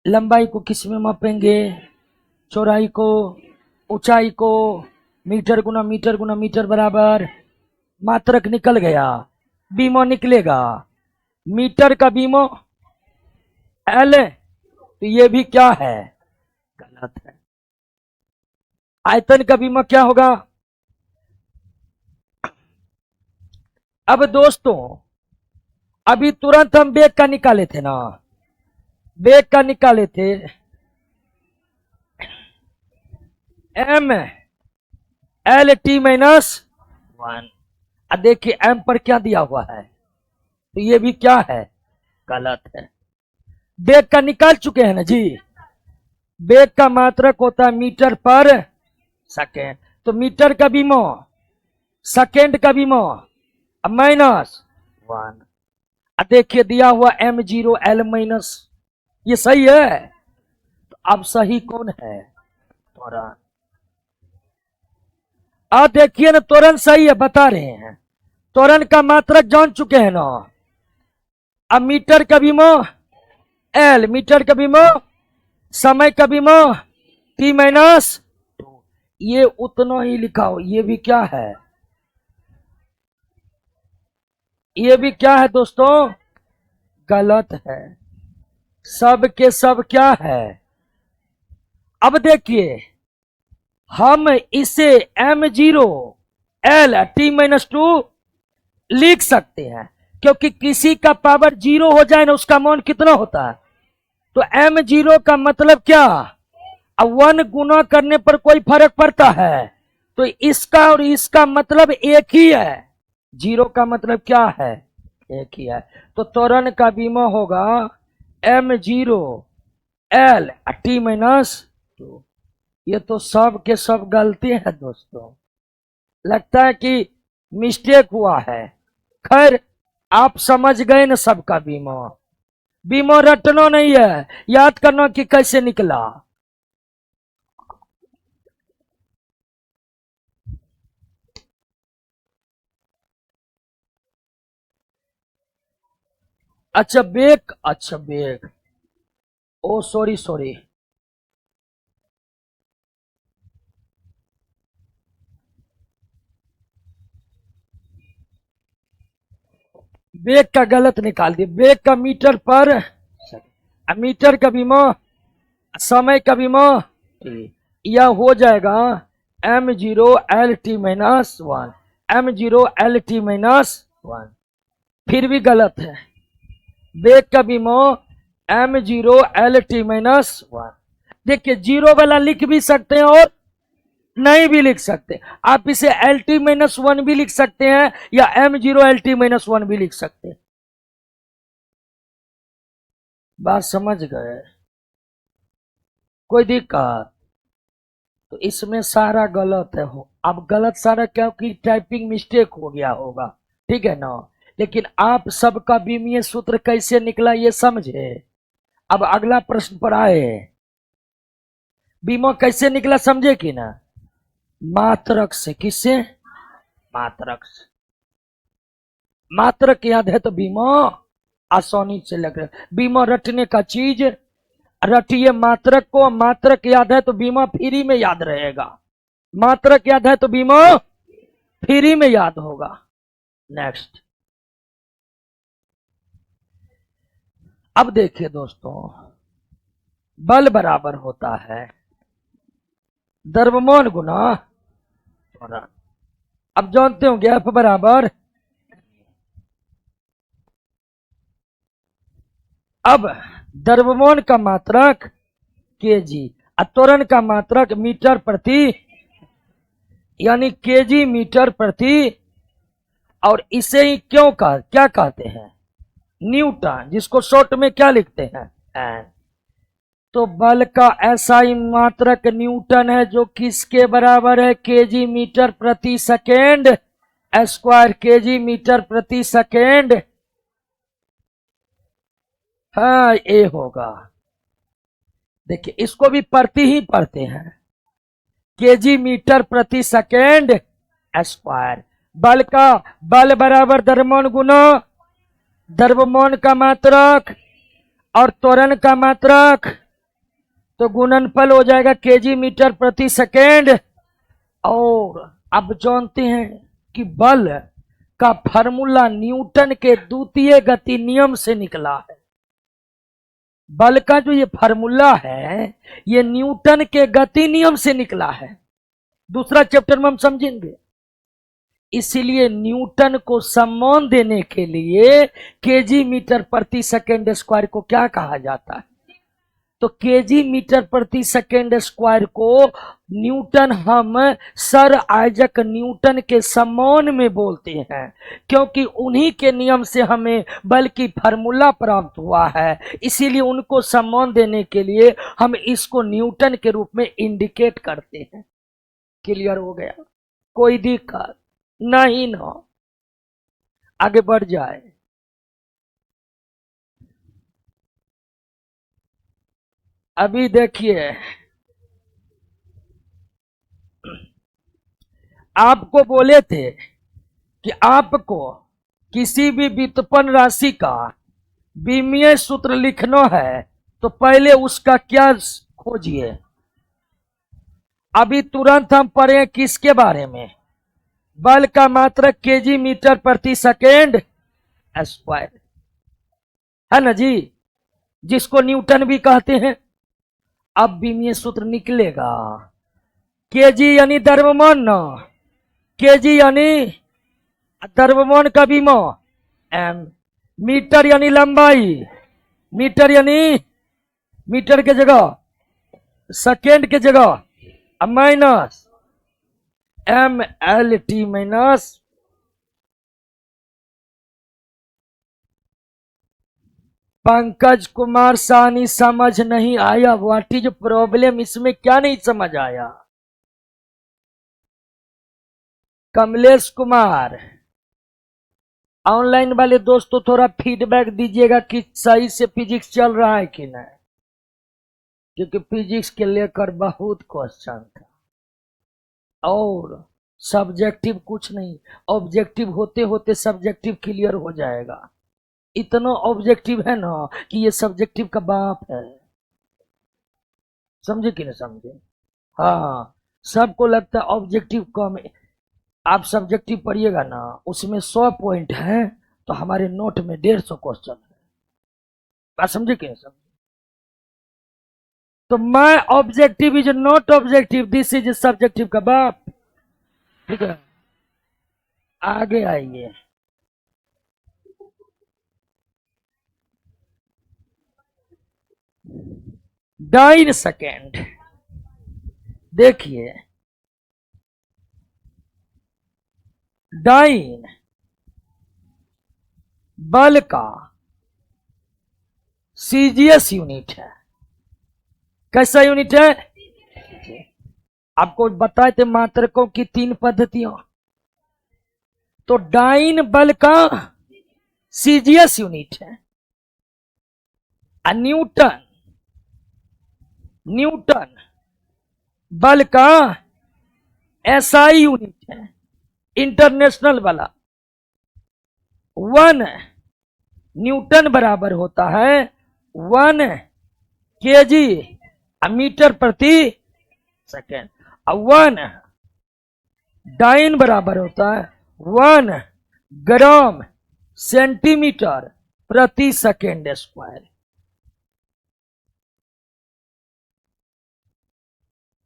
लंबाई को किस में मापेंगे, चौड़ाई को, ऊंचाई को, मीटर गुना मीटर गुना मीटर बराबर, मात्रक निकल गया, बीमो निकलेगा, मीटर का बीमो एल, तो ये भी क्या है, गलत है। आयतन का बीमो क्या होगा। अब दोस्तों, अभी तुरंत हम बेग का निकाले थे ना, बेग का निकाले थे, एम एल टी -1। अब देखिए एम पर क्या दिया हुआ है, तो ये भी क्या है, गलत है। बेग का निकाल चुके हैं ना जी, बेग का मात्रक होता है मीटर पर सेकेंड, तो मीटर का बीमो, सेकेंड का बीमो -1। देखिए दिया हुआ m0 l-, ये सही है, तो अब सही कौन है, त्वरण। अब देखिए ना, त्वरण सही है, बता रहे हैं, त्वरण का मात्रक जान चुके हैं ना। अब मीटर का बीमो एल, मीटर का बीमो, समय का बीमो t-2, ये उतना ही लिखा हो, ये भी क्या है, ये भी क्या है दोस्तों, गलत है, सब के सब क्या है। अब देखिए हम इसे m0 l t-2 लिख सकते हैं, क्योंकि किसी का पावर 0 हो जाए ना, उसका मान कितना होता है, तो m0 का मतलब क्या, अब 1 गुना करने पर कोई फर्क पड़ता है, तो इसका और इसका मतलब एक ही है, 0 का मतलब क्या है, एक ही है, तो त्वरण का बीमा होगा m0 l t-2। ये तो सब के सब गलती है दोस्तों, लगता है कि मिस्टेक हुआ है, खैर आप समझ गए ना, सबका बीमा, बीमा रटना नहीं है, याद करना कि कैसे निकला। अच्छा बेग, अच्छा बेग, ओ सॉरी सॉरी, बेग का गलत निकाल दिए, बेग का मीटर पर, मीटर का बीमा, समय का बीमा, यह हो जाएगा m0 l-1, m0 l-1, फिर भी गलत है, बेग का बीमा m0 l-1। देखिए जीरो वाला लिख भी सकते हैं और नहीं भी लिख सकते, आप इसे LT-1 भी लिख सकते हैं या m0 LT-1 भी लिख सकते हैं, बात समझ गए, कोई दिक्कत, तो इसमें सारा गलत है, हो अब गलत सारा, क्योंकि टाइपिंग मिस्टेक हो गया होगा, ठीक है ना, लेकिन आप सबका बीमीय सूत्र कैसे निकला ये समझे। अब अगला प्रश्न पर आए, बीमो कैसे निकला समझे कि ना, मात्रक से। किससे? मात्रक से। मात्रक याद है तो बीमो आसानी से लग रहा। बीमो रटने का चीज, रटिए मात्रक को। मात्रक याद है तो बीमो फ्री में याद रहेगा। मात्रक याद है तो बीमो फ्री में याद होगा। नेक्स्ट। अब देखिए दोस्तों, बल बराबर होता है द्रव्यमान गुना त्वरण। अब जानते होंगे एफ बराबर, अब द्रव्यमान का मात्रक केजी, त्वरण का मात्रक मीटर प्रति, यानी केजी मीटर प्रति, और इसे ही क्या कहते हैं, न्यूटन, जिसको शॉर्ट में क्या लिखते हैं, एन। तो बल का एसआई मात्रक न्यूटन है, जो किसके बराबर है, केजी मीटर प्रति सेकेंड स्क्वायर, केजी मीटर प्रति सेकेंड। हाँ ये होगा। देखिए इसको भी प्रति ही पढ़ते हैं, केजी मीटर प्रति सेकेंड स्क्वायर। बल का, बल बराबर द्रव्यमान गुना द्रव्यमान का मात्रक और त्वरण का मात्रक, तो गुणनफल हो जाएगा केजी मीटर प्रति सेकेंड। और अब जानते हैं कि बल का फार्मूला न्यूटन के द्वितीय गति नियम से निकला है। बल का जो ये फार्मूला है ये न्यूटन के गति नियम से निकला है। दूसरा चैप्टर में हम समझेंगे। इसीलिए न्यूटन को सम्मान देने के लिए केजी मीटर प्रति सेकेंड स्क्वायर को क्या कहा जाता है, तो केजी मीटर प्रति सेकेंड स्क्वायर को न्यूटन हम सर आइजक न्यूटन के सम्मान में बोलते हैं, क्योंकि उन्हीं के नियम से हमें बल की फार्मूला प्राप्त हुआ है। इसीलिए उनको सम्मान देने के लिए हम इसको न्यूटन के रूप में इंडिकेट करते हैं। क्लियर हो गया? कोई दिक्कत नहीं ना, आगे बढ़ जाए। अभी देखिए, आपको बोले थे कि आपको किसी भी व्युत्पन्न राशि का विमीय सूत्र लिखना है तो पहले उसका क्या खोजिए। अभी तुरंत हम पढ़े किसके बारे में, बल का मात्रक केजी मीटर प्रति सेकेंड स्क्वायर, है ना जी, जिसको न्यूटन भी कहते हैं। अब विमीय सूत्र निकलेगा, केजी यानी द्रव्यमान ना, केजी यानी द्रव्यमान का विमा, एम, मीटर यानी लंबाई, मीटर यानी मीटर के जगह सेकेंड के जगह minus M L T minus Pankaj Kumar Sani समझ नहीं आया। व्हाट इज प्रॉब्लम, इसमें क्या नहीं समझ आया? कमलेश कुमार, ऑनलाइन वाले दोस्तों थोड़ा फीडबैक दीजिएगा कि सही से फिजिक्स चल रहा है कि नहीं, क्योंकि फिजिक्स के लेकर बहुत क्वेश्चन था और सब्जेक्टिव कुछ नहीं, ऑब्जेक्टिव होते होते सब्जेक्टिव क्लियर हो जाएगा। इतना ऑब्जेक्टिव है ना कि ये सब्जेक्टिव का बाप है। समझे कि नहीं समझे? हाँ, सबको लगता है ऑब्जेक्टिव कम है। आप सब्जेक्टिव पढ़िएगा ना, उसमें 100 पॉइंट है तो हमारे नोट में 150 क्वेश्चन है। बात समझे कि नहीं समझे? तो my objective is not objective, this is subjective का बाप। ठीक है, आगे आइए। डाइन सेकेंड, देखिए डाइन बल का सीजीएस यूनिट है। कैसा यूनिट है? आपको बताए थे मात्रकों की 3 पद्धतियां। तो डाइन बल का सीजीएस यूनिट है। न्यूटन, न्यूटन बल का एसआई यूनिट है, इंटरनेशनल वाला। 1 न्यूटन बराबर होता है 1 केजी मीटर प्रति सेकेंड। 1 डाइन बराबर होता है 1 ग्राम सेंटीमीटर प्रति सेकेंड स्क्वायर।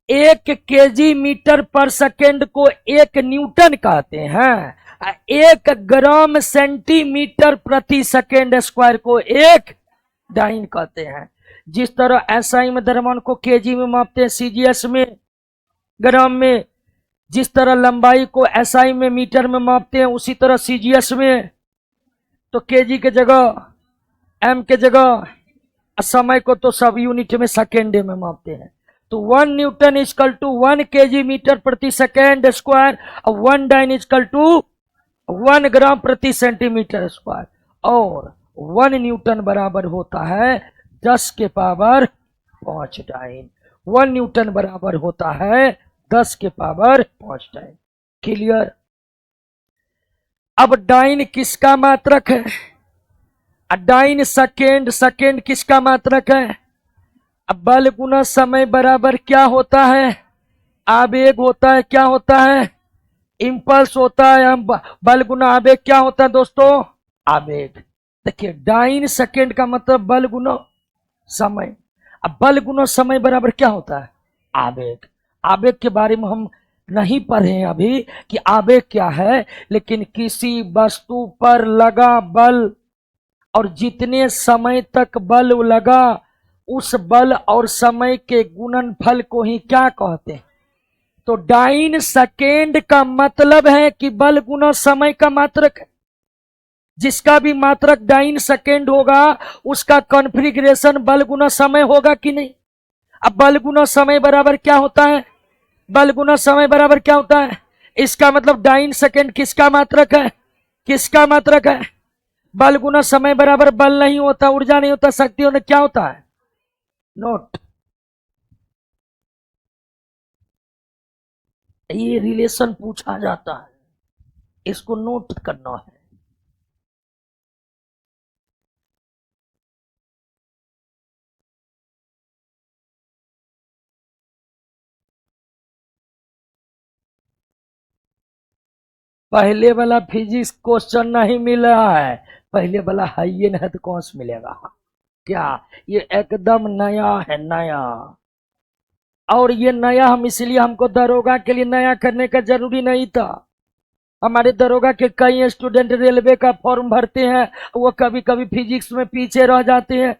1 केजी मीटर पर सेकेंड को 1 न्यूटन कहते हैं। 1 ग्राम सेंटीमीटर प्रति सेकेंड स्क्वायर को 1 डाइन कहते हैं। जिस तरह एसआई में द्रव्यमान को केजी में मापते हैं, सीजीएस में ग्राम में, जिस तरह लंबाई को एसआई में मीटर में मापते हैं, उसी तरह सीजीएस में तो केजी के जगह एम के जगह, समय को तो सब यूनिट में सेकेंड में मापते हैं। तो 1 newton is equal to 1 KG metre प्रति सेकेंड स्क्वायर और 1 डाइन इजकल टू 1 ग्राम प्रति सेंटीमीटर स्क्वायर। और 1 न्यूटन बराबर होता है 10 के पावर 5 डाइन। 1 न्यूटन बराबर होता है 10 के पावर 5 डाइन। क्लियर? अब डाइन किसका मात्रक है? डाइन सेकेंड, सेकेंड किसका मात्रक है? अब बल गुना समय बराबर क्या होता है? आवेग होता है। क्या होता है? इंपल्स होता है। बल गुना आवेग क्या होता है दोस्तों? आवेग। देखिए डाइन सेकेंड का मतलब बल गुना समय। अब बल गुना समय बराबर क्या होता है? आवेग। आवेग के बारे में हम नहीं पढ़े हैं अभी कि आवेग क्या है, लेकिन किसी वस्तु पर लगा बल और जितने समय तक बल लगा उस बल और समय के गुणनफल को ही क्या कहते हैं? तो डाइन सेकेंड का मतलब है कि बल गुना समय का मात्रक है। जिसका भी मात्रक डाइन सेकेंड होगा उसका कॉन्फ़िगरेशन बल गुना समय होगा कि नहीं? अब बल गुना समय बराबर क्या होता है? बल गुना समय बराबर क्या होता है? इसका मतलब डाइन सेकेंड किसका मात्रक है? किसका मात्रक है? बल गुना समय बराबर बल नहीं होता, ऊर्जा नहीं होता, शक्ति होता, क्या होता है? नोट। ये रिलेशन पूछा जाता है, इसको नोट करना है। पहले वाला फिजिक्स क्वेश्चन नहीं मिल रहा है, पहले वाला है ये नहीं तो कौन से मिलेगा? क्या ये एकदम नया है, नया। और ये नया हम इसलिए, हमको दरोगा के लिए नया करने का जरूरी नहीं था। हमारे दरोगा के कई स्टूडेंट रेलवे का फॉर्म भरते हैं, वो कभी कभी फिजिक्स में पीछे रह जाते हैं।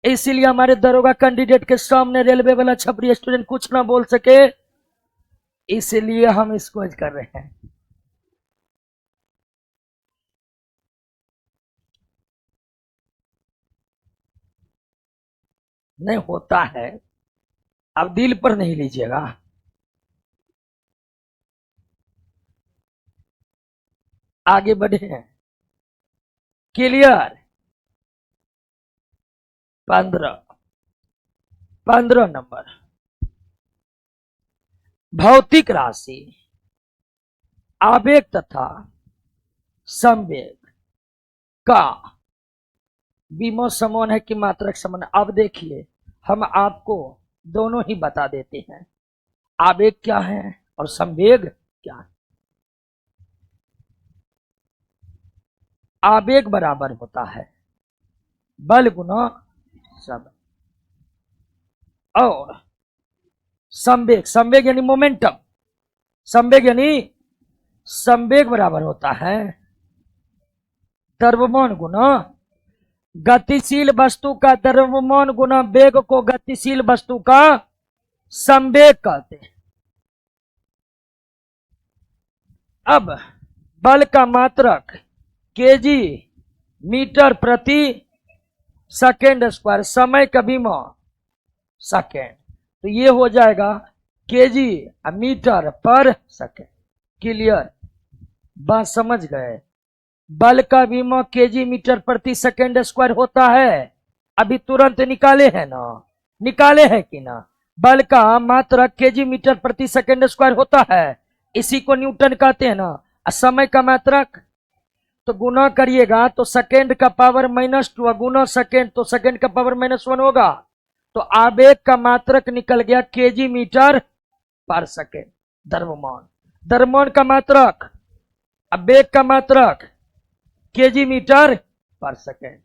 इसीलिए हमारे दरोगा कैंडिडेट के सामने रेलवे वाला छपरी स्टूडेंट कुछ ना बोल सके, इसलिए हम इसको कर रहे हैं। नहीं होता है, अब दिल पर नहीं लीजिएगा। आगे बढ़े हैं। क्लियर? 15 नंबर, भौतिक राशि आवेग तथा संवेग का विमो समान है कि मात्रक समान? अब देखिए हम आपको दोनों ही बता देते हैं, आवेग क्या है और संवेग क्या है। आवेग बराबर होता है बल गुना समय, और संवेग, संवेग यानी मोमेंटम, संवेग यानी संवेग बराबर होता है द्रव्यमान गुना गतिशील वस्तु का द्रव्यमान गुना वेग को गतिशील वस्तु का संवेग कहते हैं। अब बल का मात्रक केजी मीटर प्रति सेकेंड स्क्वायर, समय का विमा सेकेंड, तो ये हो जाएगा केजी मीटर पर सेकेंड। क्लियर? बात समझ गए? बल का विमा केजी मीटर प्रति सेकेंड स्क्वायर होता है। अभी तुरंत निकाले हैं ना, निकाले हैं कि ना। बल का मात्रक केजी मीटर प्रति सेकेंड स्क्वायर होता है, इसी को न्यूटन कहते हैं ना। समय का मात्रक तो गुना करिएगा तो सेकेंड का पावर -2 गुना सेकेंड तो सेकेंड का पावर -1 होगा। तो आवेग का मात्रक निकल गया केजी मीटर पर सेकेंड। द्रव्यमान, द्रव्यमान का मात्रक, आवेग का मात्रक केजी मीटर पर सेकेंड।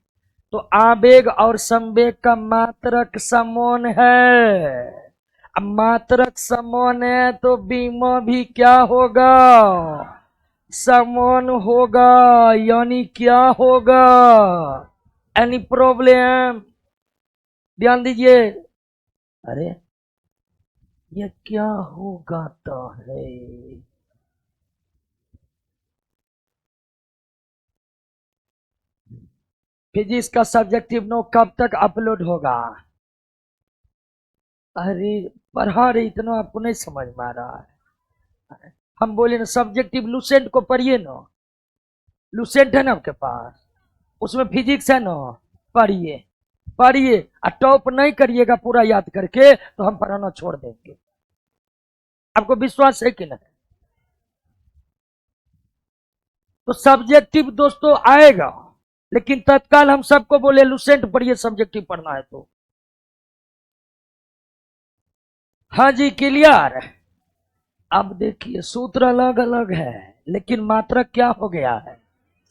तो आवेग और संवेग का मात्रक समान है। अब मात्रक समान है तो बीमा भी क्या होगा, समान होगा। यानी क्या होगा, एनी प्रॉब्लम, ध्यान दीजिए। अरे ये क्या होगा तो है, फिजिक्स का सब्जेक्टिव नोट कब तक अपलोड होगा। अरे पढ़ा रहे इतना आपको नहीं समझ में आ रहा है। हम बोले ना सब्जेक्टिव लुसेंट को पढ़िए ना, लुसेंट है ना आपके पास, उसमें फिजिक्स है ना, पढ़िए पढ़िए। और टॉप नहीं करिएगा पूरा याद करके तो हम पढ़ाना छोड़ देंगे। आपको विश्वास है कि नहीं। तो सब्जेक्टिव दोस्तों आएगा, लेकिन तत्काल हम सबको बोले लुसेंट पढ़िए सब्जेक्टिव पढ़ना है तो। हाँ जी क्लियर। अब देखिए सूत्र अलग अलग है लेकिन मात्रक क्या हो गया है,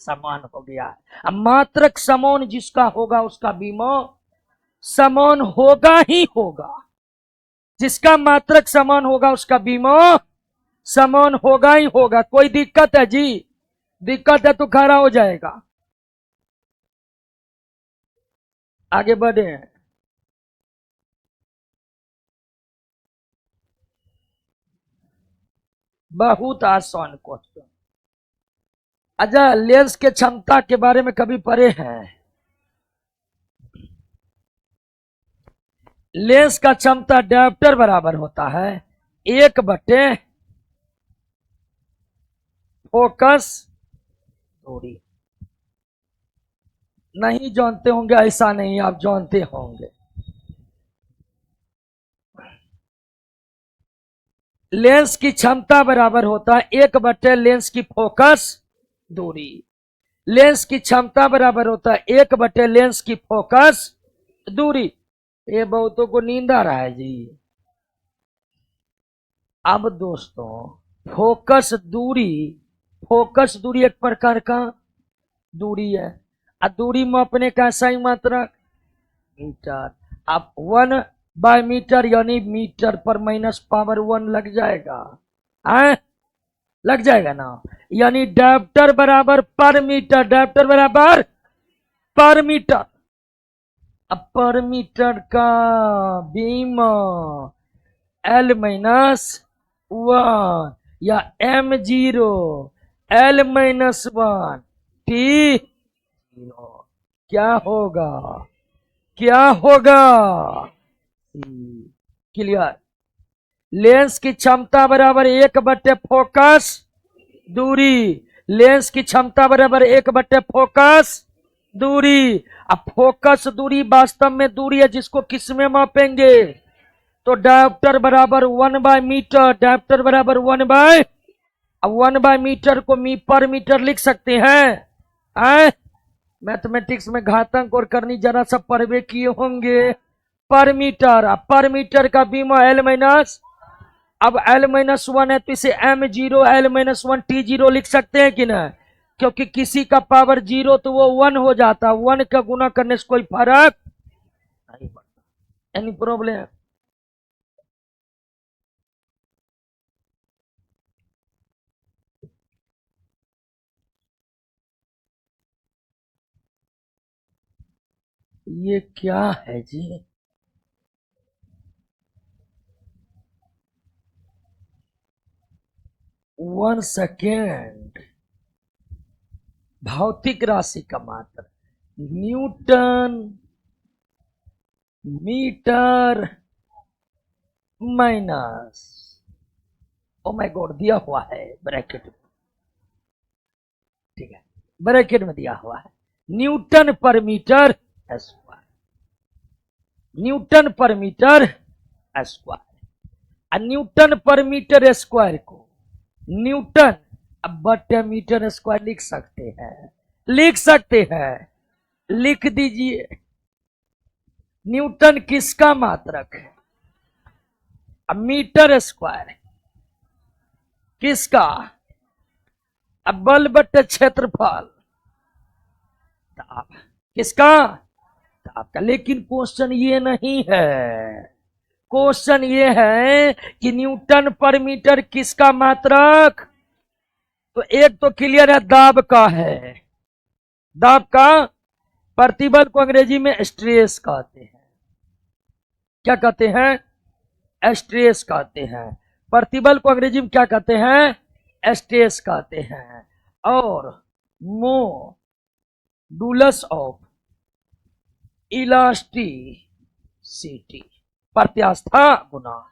समान हो गया है। अब मात्रक समान जिसका होगा उसका बीमा समान होगा ही होगा। जिसका मात्रक समान होगा उसका बीमा समान होगा ही होगा। कोई दिक्कत है जी, दिक्कत है तो खड़ा हो जाएगा। आगे बढ़े। बहुत आसान क्वेश्चन। अच्छा लेंस के क्षमता के बारे में कभी पढ़े हैं। लेंस का क्षमता डायोप्टर बराबर होता है 1/, फोकस दूरी। नहीं जानते होंगे ऐसा नहीं, आप जानते होंगे। लेंस की क्षमता बराबर होता है 1/, लेंस की फोकस दूरी। लेंस की क्षमता बराबर होता है 1/, लेंस की फोकस दूरी। ये बहुतों को नींद आ रहा है जी। अब दोस्तों फोकस दूरी एक प्रकार का दूरी है। दूरी मापने का सही मात्रक मीटर। अब 1/मीटर यानी मीटर पर -1 लग जाएगा, है लग जाएगा ना। यानी डायोप्टर बराबर पर मीटर, डायोप्टर बराबर पर मीटर। अब पर मीटर का बीम L-1 या M0 L-1 T0 क्या होगा, क्या होगा, क्लियर। लेंस की क्षमता बराबर 1/, फोकस दूरी। लेंस की क्षमता बराबर 1/, फोकस दूरी। अब फोकस दूरी वास्तव में दूरी है जिसको किस में मापेंगे, तो डायोप्टर बराबर 1/मीटर, डायोप्टर बराबर 1/मीटर को पर मीटर लिख सकते हैं। मैथमेटिक्स में घातांक और करनी जरा सा पढ़वे किए होंगे। पर मीटर का बीमा L-, अब L-1 है तो इसे M0 L-1 T0 लिख सकते हैं कि ना। क्योंकि किसी का पावर 0 तो वो 1 हो जाता, 1 का गुना करने से कोई फर्क नहीं पड़ता। Any problem. ये क्या है जी, 1 सेकेंड। भौतिक राशि का मात्रा newton metre minus, oh my god दिया हुआ है ब्रैकेट में, ठीक है। ब्रैकेट में दिया हुआ है न्यूटन पर मीटर स्क्वायर, न्यूटन पर मीटर स्क्वायर। न्यूटन पर मीटर स्क्वायर को न्यूटन बटे मीटर स्क्वायर लिख सकते हैं, लिख सकते हैं, लिख दीजिए। न्यूटन किसका मात्रक है? अब मीटर स्क्वायर किसका? अब बल बटे क्षेत्रफल किसका? आपका। लेकिन क्वेश्चन ये नहीं है, क्वेश्चन ये है कि न्यूटन पर मीटर किसका मात्रक? तो एक तो क्लियर है दाब का है, दाब का। प्रतिबल को अंग्रेजी में स्ट्रेस कहते हैं, क्या कहते हैं? स्ट्रेस कहते हैं। प्रतिबल को अंग्रेजी में क्या कहते हैं? स्ट्रेस कहते हैं। और मॉडुलस ऑफ इलास्टिसिटी, प्रत्यास्था गुणांक।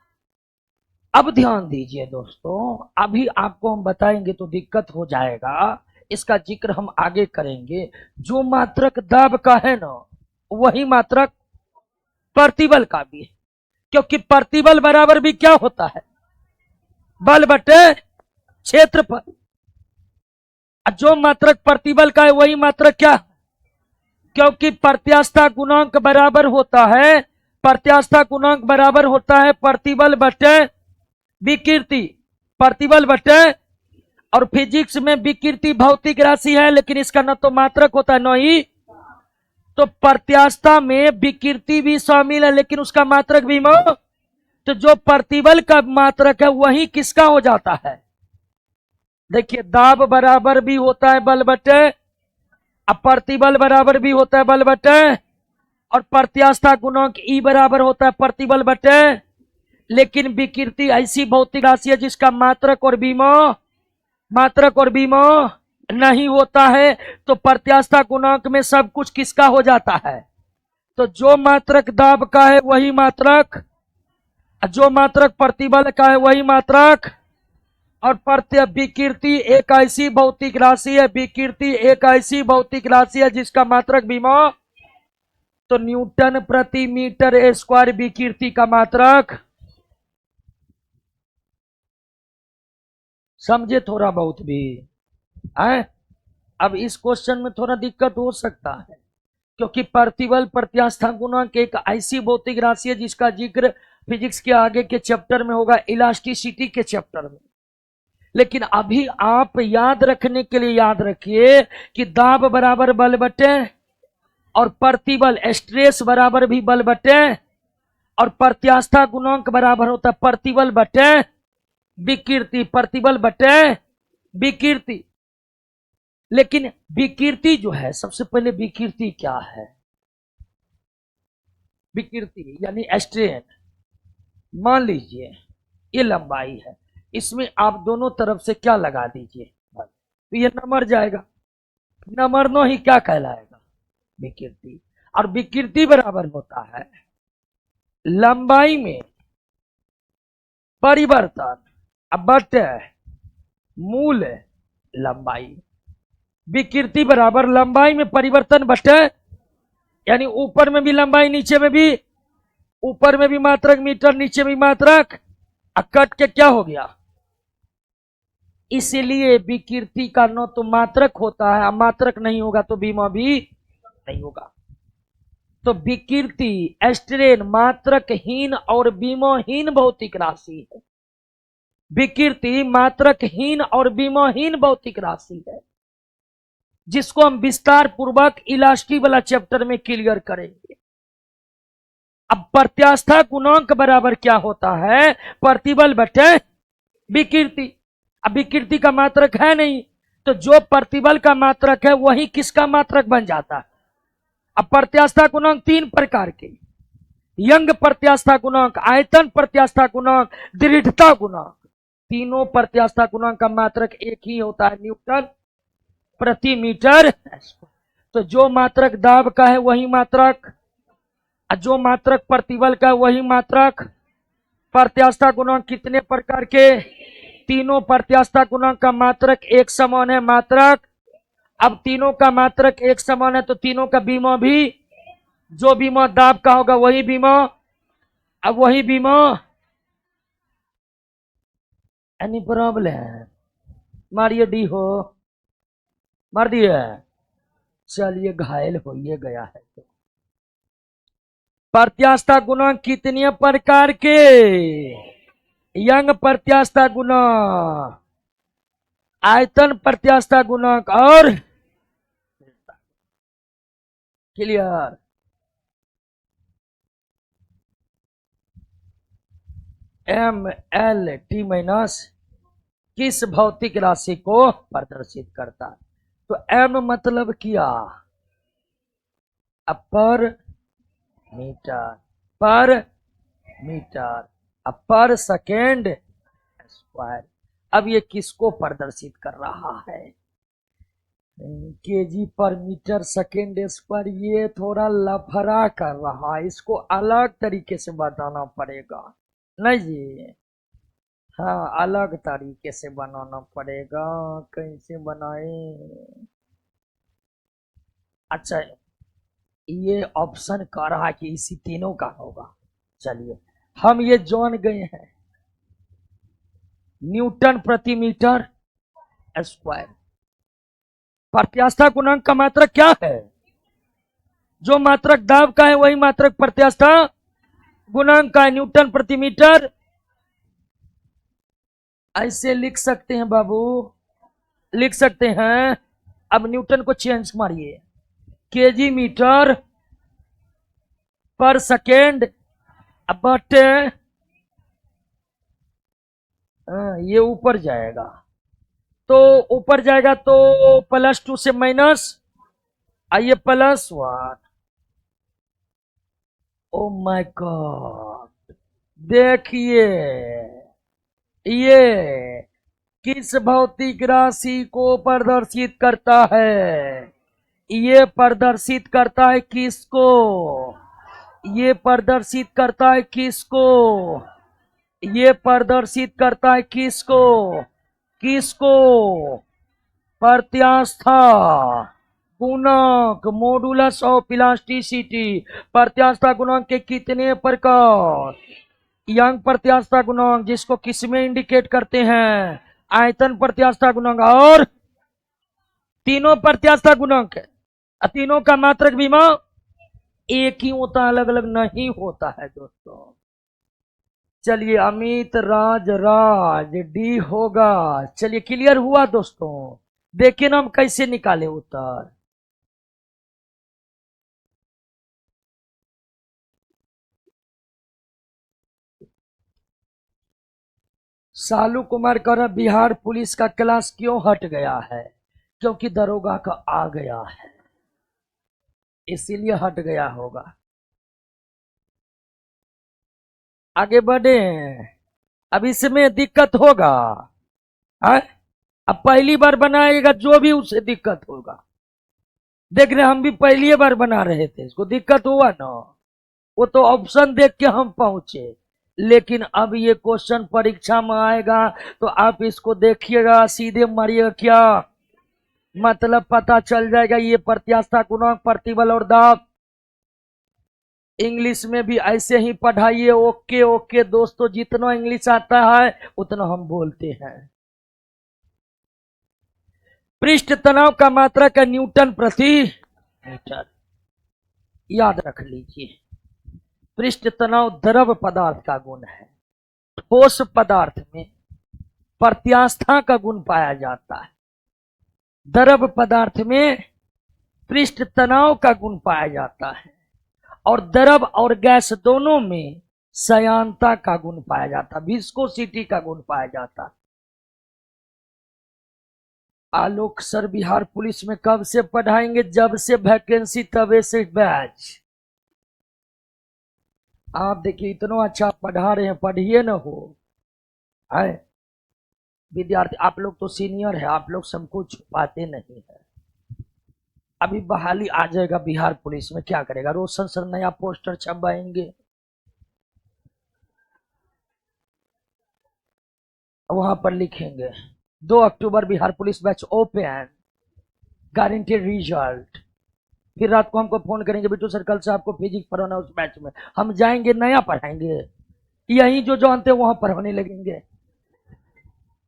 अब ध्यान दीजिए दोस्तों, अभी आपको हम बताएंगे तो दिक्कत हो जाएगा, इसका जिक्र हम आगे करेंगे। जो मात्रक दाब का है ना, वही मात्रक प्रतिबल का भी है, क्योंकि प्रतिबल बराबर भी क्या होता है? बल बटे क्षेत्रफल। जो मात्रक प्रतिबल का है वही मात्रक क्या? क्योंकि प्रत्यास्था गुणांक बराबर होता है, प्रत्यास्था गुणांक बराबर होता है प्रतिबल बटे विकृति, प्रतिबल बटे। और फिजिक्स में विकृति भौतिक राशि है, लेकिन इसका न तो मात्रक होता है न ही, तो प्रत्यास्था में विकृति भी शामिल है लेकिन उसका मात्रक भी तो जो प्रतिबल का मात्रक है वही किसका हो जाता है? देखिए, दाब बराबर भी होता है बल बटे, अब प्रतिबल बराबर भी होता है बल बटे, और प्रत्यास्था गुणांक ई बराबर होता है प्रतिबल बटे। लेकिन विकृति ऐसी भौतिक राशि है जिसका मात्रक और विमो नहीं होता है, तो प्रत्यास्था गुणांक में सब कुछ किसका हो जाता है? तो जो मात्रक दाब का है वही मात्रक, जो मात्रक प्रतिबल का है वही मात्रक। और विकृति एक ऐसी भौतिक राशि है, विकृति एक ऐसी भौतिक राशि है जिसका मात्रक विमो, तो न्यूटन प्रति मीटर स्क्वायर विकृति का मात्रक। समझे थोड़ा बहुत भी है? अब इस क्वेश्चन में थोड़ा दिक्कत हो सकता है, क्योंकि प्रतिबल प्रत्यास्था गुणांक एक ऐसी भौतिक राशि है जिसका जिक्र फिजिक्स के आगे के चैप्टर में होगा, इलास्टिसिटी के चैप्टर में। लेकिन अभी आप याद रखने के लिए याद रखिए कि दाब बराबर बल बटे, और प्रतिबल स्ट्रेस बराबर भी बल बटे, और प्रत्यास्था गुणांक बराबर होता है प्रतिबल बटे विकृति, प्रतिबल बटे विकृति। लेकिन विकृति जो है, सबसे पहले विकृति क्या है? विकृति यानी स्ट्रेन। मान लीजिए ये लंबाई है, इसमें आप दोनों तरफ से क्या लगा दीजिए, तो ये नमर जाएगा, नमरनो ही क्या कहलाएगा? विकृति। और विकृति बराबर होता है लंबाई में परिवर्तन बटे मूल लंबाई। विकृति बराबर लंबाई में परिवर्तन बटे, यानी ऊपर में भी लंबाई, नीचे में भी, ऊपर में भी मात्रक मीटर, नीचे भी मात्रक, कट के क्या हो गया? इसलिए विकृति का न तो मात्रक होता है, मात्रक नहीं होगा तो विमो भी नहीं होगा। तो विकृति स्ट्रेन मात्रकहीन और विमोहीन भौतिक राशि है। विकृति मात्रकहीन और विमोहीन भौतिक राशि है, जिसको हम विस्तार पूर्वक इलास्टी वाला चैप्टर में क्लियर करेंगे। अब प्रत्यास्था गुणांक बराबर क्या होता है? प्रतिबल बटे विकृति। अब विकृति का मात्रक है नहीं, तो जो प्रतिबल का मात्रक है वही किसका मात्रक बन जाता है? अब प्रत्यास्था गुणांक तीन प्रकार के, यंग प्रत्यास्था गुणांक, आयतन प्रत्यास्था गुणांक, दृढ़ता गुणांक। तीनों प्रत्यास्था गुणांक का मात्रक एक ही होता है, न्यूटन प्रति मीटर। तो जो मात्रक दाब का है वही मात्रक, जो मात्रक प्रतिबल का है वही मात्रक। प्रत्यास्था गुणांक कितने प्रकार के? तीनों प्रत्यास्था गुणांक का मात्रक एक समान है, मात्रक। अब तीनों का मात्रक एक समान है तो तीनों का बीमा भी, जो बीमा दाब का होगा वही बीमा, अब वही बीमा। Any problem? मारिए डी हो, मार दिए। चलिए घायल हो ये गया है। तो प्रत्यास्था गुणांक कितने प्रकार के? यंग प्रत्यास्था गुणांक, आयतन प्रत्यास्था गुणांक और clear. M L T minus किस भौतिक राशि को प्रदर्शित करता है? तो एम मतलब क्या? पर मीटर, पर मीटर, पर सेकेंड स्क्वायर। अब ये किसको प्रदर्शित कर रहा है? केजी पर मीटर सेकेंड स्क्वायर। ये थोड़ा लफड़ा कर रहा है, इसको अलग तरीके से बताना पड़ेगा। नहीं जी, हाँ अलग तरीके से बनाना पड़ेगा। कैसे बनाए? अच्छा, ये ऑप्शन कह रहा है कि इसी तीनों का होगा। चलिए हम ये जान गए हैं, न्यूटन प्रति मीटर स्क्वायर। प्रत्यास्था गुणांक का मात्रक क्या है? जो मात्रक दाब का है वही मात्रक प्रत्यास्था गुणांक का है, न्यूटन प्रति मीटर। ऐसे लिख सकते हैं बाबू, लिख सकते हैं। अब न्यूटन को चेंज मारिए, केजी मीटर पर सेकेंड बटे, ये ऊपर जाएगा तो ऊपर जाएगा तो +2 से माइनस, आइए +1। ओ माय गॉड, देखिए ये किस भौतिक राशि को प्रदर्शित करता है? ये प्रदर्शित करता है किसको? ये प्रदर्शित करता है किसको? ये प्रदर्शित करता है किसको? किसको? प्रत्यास्था गुणांक, मॉडुलस ऑफ इलास्टिसिटी। प्रत्यास्था गुणांक के कितने प्रकार? यंग प्रत्यास्था गुणांक, जिसको किसमें इंडिकेट करते हैं? आयतन प्रत्यास्था गुणांक, और तीनों प्रत्यास्था गुणांक है। तीनों का मात्रक बीमा एक ही होता, अलग अलग नहीं होता है दोस्तों। चलिए अमित राज राज डी होगा। चलिए क्लियर हुआ दोस्तों। देखिए ना हम कैसे निकाले उत्तर। सालू कुमार कह रहा बिहार पुलिस का क्लास क्यों हट गया है? क्योंकि दरोगा का आ गया है, इसीलिए हट गया होगा। आगे बढ़े, अब इसमें दिक्कत होगा है? अब पहली बार बनाएगा जो भी उसे दिक्कत होगा। देख रहे हम भी पहली बार बना रहे थे, इसको दिक्कत हुआ ना। वो तो ऑप्शन देख के हम पहुंचे, लेकिन अब ये क्वेश्चन परीक्षा में आएगा तो आप इसको देखिएगा, सीधे मारिएगा क्या मतलब पता चल जाएगा। ये प्रत्यास्था गुणांक, प्रतिबल और दाब। इंग्लिश में भी ऐसे ही पढ़ाइए। ओके ओके दोस्तों, जितना इंग्लिश आता है उतना हम बोलते हैं। पृष्ठ तनाव का मात्रक है न्यूटन प्रति मीटर, याद रख लीजिए। पृष्ठ तनाव द्रव पदार्थ का गुण है। ठोस पदार्थ में प्रत्यास्था का गुण पाया जाता है, द्रव पदार्थ में पृष्ठ तनाव का गुण पाया जाता है, और द्रव और गैस दोनों में सयांता का गुण पाया जाता है, विस्कोसिटी का गुण पाया जाता है। आलोक सर बिहार पुलिस में कब से पढ़ाएंगे? जब से वैकेंसी तब से बैच। आप देखिए इतना अच्छा पढ़ा रहे हैं, पढ़िए न हो है विद्यार्थी। आप लोग तो सीनियर है, आप लोग सबको छुपाते नहीं है। अभी बहाली आ जाएगा बिहार पुलिस में, क्या करेगा? रोशन सर नया पोस्टर छपवाएंगे, वहां पर लिखेंगे 2 अक्टूबर Bihar police batch open. Guaranteed result. फिर रात को हमको फोन करेंगे, बिट्टू सर कल से आपको फिजिक्स पढ़ाना उस बैच में। हम जाएंगे, नया पढ़ाएंगे, यही जो जानते हैं वहां पढ़ाने लगेंगे।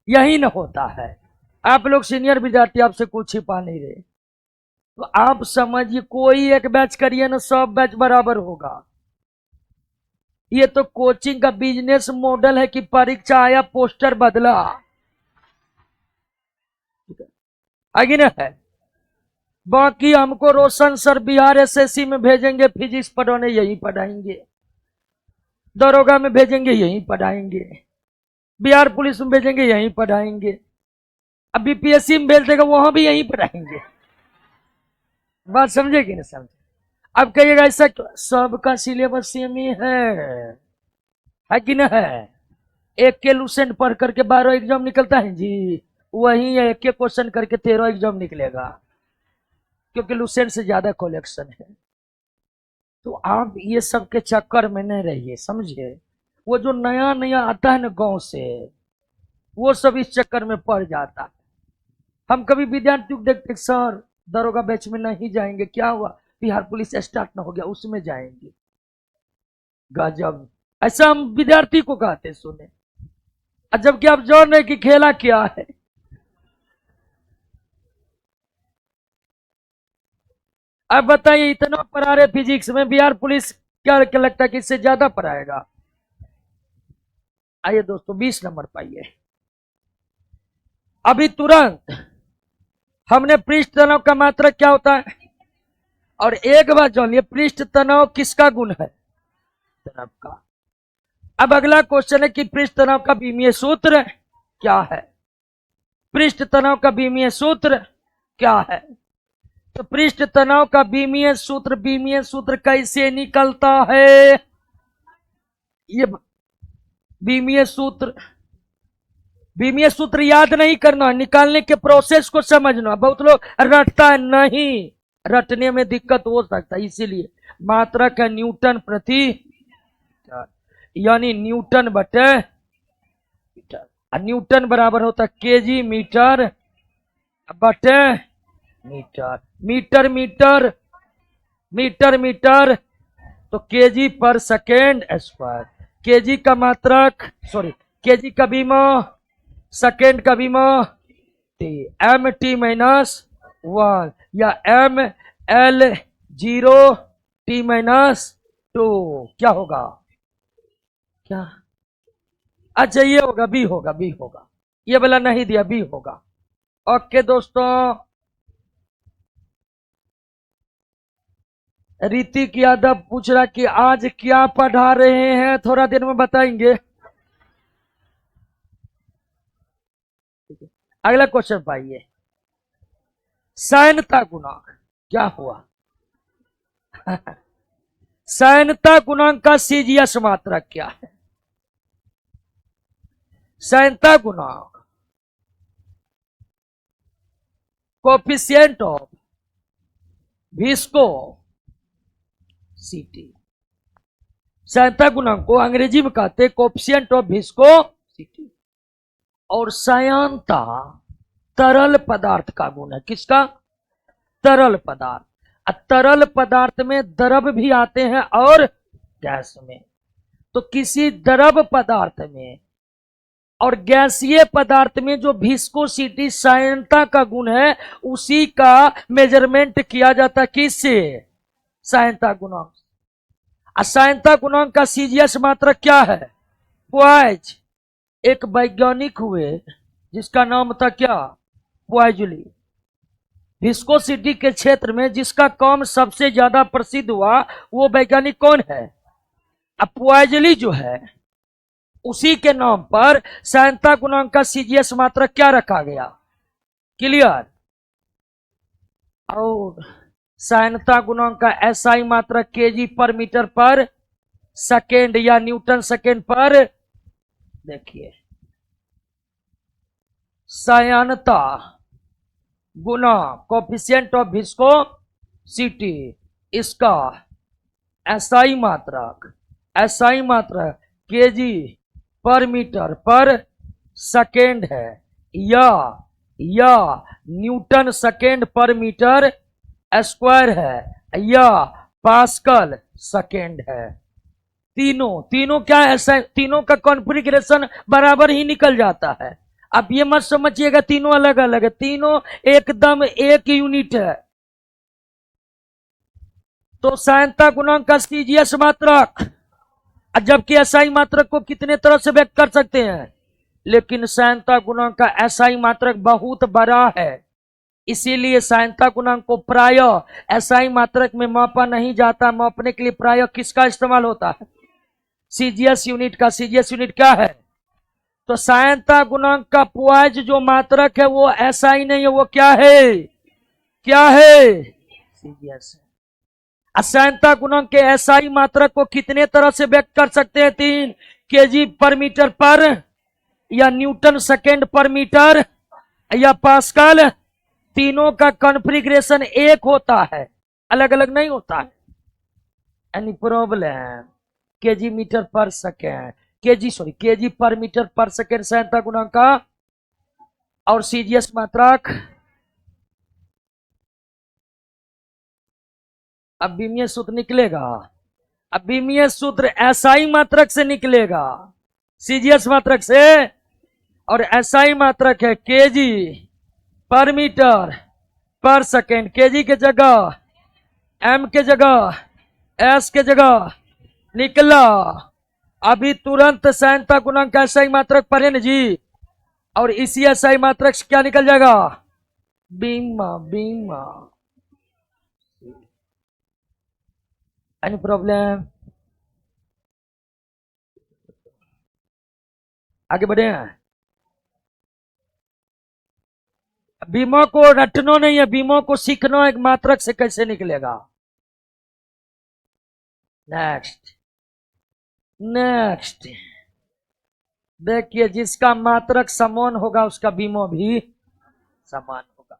यही न होता है। आप लोग सीनियर विद्यार्थी, आपसे कुछ छिपा नहीं रहे, तो आप समझिए कोई एक बैच करिए ना, सब बैच बराबर होगा। ये तो कोचिंग का बिजनेस मॉडल है कि परीक्षा आया पोस्टर बदला, आगे ना है। बाकी हमको रोशन सर बिहार एसएससी में भेजेंगे फिजिक्स पढ़ाने, यही पढ़ाएंगे। दरोगा में भेजेंगे, यही पढ़ाएंगे। बिहार पुलिस में भेजेंगे, यही पढ़ाएंगे। अब बीपीएससी में भेज देगा, वहां भी यही पढ़ाएंगे। बात समझे कि नहीं समझे? अब कहिएगा ऐसा सबका सिलेबस सेम ही है कि ना है? एक के लूसेंट पढ़ करके 12 एग्जाम निकलता है जी, वही एक के क्वेश्चन करके 13 एग्जाम निकलेगा, क्योंकि लूसेंट से ज्यादा कलेक्शन है। तो आप ये सब के चक्कर में नहीं रहिए, समझे? वो जो नया नया आता है ना गांव से, वो सब इस चक्कर में पड़ जाता है। हम कभी विद्यार्थियों को देखते, सर दरोगा बैच में नहीं जाएंगे, क्या हुआ? बिहार पुलिस स्टार्ट ना हो गया, उसमें जाएंगे। गजब, ऐसा हम विद्यार्थी को कहते सुने, जबकि आप जान रहे कि खेला क्या है। अब बताइए, इतना पढ़ा रहे फिजिक्स में, बिहार पुलिस क्या लगता है कि इससे ज्यादा पढ़ाएगा? आइए दोस्तों 20 नंबर पाइए। अभी तुरंत हमने पृष्ठ तनाव का मात्रक क्या होता है, और एक बात जानिए, पृष्ठ तनाव किसका गुण है? तनाव का। अब अगला क्वेश्चन है कि पृष्ठ तनाव का बीमीय सूत्र क्या है? पृष्ठ तनाव का बीमीय सूत्र क्या है? तो पृष्ठ तनाव का बीमीय सूत्र कैसे निकलता है? ये बीमीय सूत्र याद नहीं करना, निकालने के प्रोसेस को समझना। बहुत लोग रटता है, नहीं, रटने में दिक्कत हो सकता है, इसीलिए मात्रक है न्यूटन प्रति, यानी न्यूटन बटे मीटर। न्यूटन बराबर होता है केजी मीटर बटे metre. Metre metre metre metre, तो केजी पर सेकेंड स्क्वायर। केजी का मात्रक, सॉरी, केजी का बीमा, सेकेंड का बीमा एम टी माइनस 1 या एम एल 0 टी माइनस 2। क्या होगा? क्या? अच्छा ये होगा, बी होगा, बी होगा। ये वाला नहीं दिया, बी होगा। ओके दोस्तों, ऋतिक यादव पूछ रहा कि आज क्या पढ़ा रहे हैं, थोड़ा देर में बताएंगे। अगला क्वेश्चन पाइए, सैनता गुणांक क्या हुआ? सैनता गुणांक का सीजीएस मात्रक क्या है? सैनता गुणांक, कोफिशिएंट ऑफ विस्कोसिटी। सैनता गुणांक को अंग्रेजी में कहते कोफिशिएंट ऑफ विस्कोसिटी। और सयांता तरल पदार्थ का गुण है। किसका? तरल पदार्थ। तरल पदार्थ में द्रव भी आते हैं और गैस में। तो किसी द्रव पदार्थ में और गैसीय पदार्थ में जो विस्कोसिटी सयांता का गुण है, उसी का मेजरमेंट किया जाता है किससे? सयांता गुणांक। सयांता गुणांक का सीजीएस मात्रक क्या है? पॉइज। एक वैज्ञानिक हुए जिसका नाम था क्या? पॉइजली। विस्कोसिटी के क्षेत्र में जिसका काम सबसे ज्यादा प्रसिद्ध हुआ, वो वैज्ञानिक कौन है? अब पॉइजली जो है, उसी के नाम पर सयांता गुणांक का सीजीएस मात्रक क्या रखा गया? क्लियर? और सयांता गुणांक का एसआई मात्रक केजी पर मीटर पर सेकेंड या न्यूटन सेकेंड पर। देखिए, सयांता गुना कोफिशिएंट ऑफ विस्कोसिटी, इसका एसआई मात्रक केजी पर मीटर पर सेकेंड है, या या न्यूटन सेकेंड पर मीटर स्क्वायर है या पास्कल सेकेंड है। तीनों तीनों क्या है, तीनों का कॉन्फ़िगरेशन बराबर ही निकल जाता है। आप ये मत समझिएगा तीनों अलग अलग है, तीनों एकदम एक यूनिट है। तो साइनता गुणांक का सीजीएस मात्रक, जबकि एसआई मात्रक को कितने तरह से व्यक्त कर सकते हैं, लेकिन साइनता गुणांक का एसआई मात्रक बहुत बड़ा है, इसीलिए साइनता गुणांक को प्राय एसआई मात्रक में मापा नहीं जाता। मापने के लिए प्राय किसका इस्तेमाल होता है, सीजीएस यूनिट का। सीजीएस यूनिट क्या है, तो साइनता गुणांक का पॉइज जो मात्रक है वो एसआई नहीं है, वो क्या है, क्या है, सीजीएस है। असाइनता गुणांक के एसआई मात्रक को कितने तरह से व्यक्त कर सकते हैं, 3, केजी पर मीटर पर, या न्यूटन सेकेंड पर मीटर, या पास्कल। तीनों का कॉन्फ़िगरेशन एक होता है, अलग अलग नहीं होता है। एनी प्रॉब्लम, केजी मीटर पर सेकेंड, केजी पर मीटर पर सेकेंड साइनता गुणांक का, और सीजीएस मात्रक। अब बीमीय सूत्र निकलेगा, अब बीमीय सूत्र एसआई मात्रक से निकलेगा, सीजीएस मात्रक से, और एसआई मात्रक है केजी पर मीटर पर सेकेंड। केजी के जगह एम के जगह एस के जगह निकला। अभी तुरंत साइनता गुणांक एसआई मात्रक पढ़े न जी, और इसी एसआई मात्रक से क्या निकल जाएगा, बीमा बीमा। एनी प्रॉब्लम, आगे बढ़े हैं। बीमो को रटनो नहीं है, बीमो को सीखना, एक मात्रक से कैसे निकलेगा। नेक्स्ट नेक्स्ट, देखिए जिसका मात्रक समान होगा उसका बीमो भी समान होगा।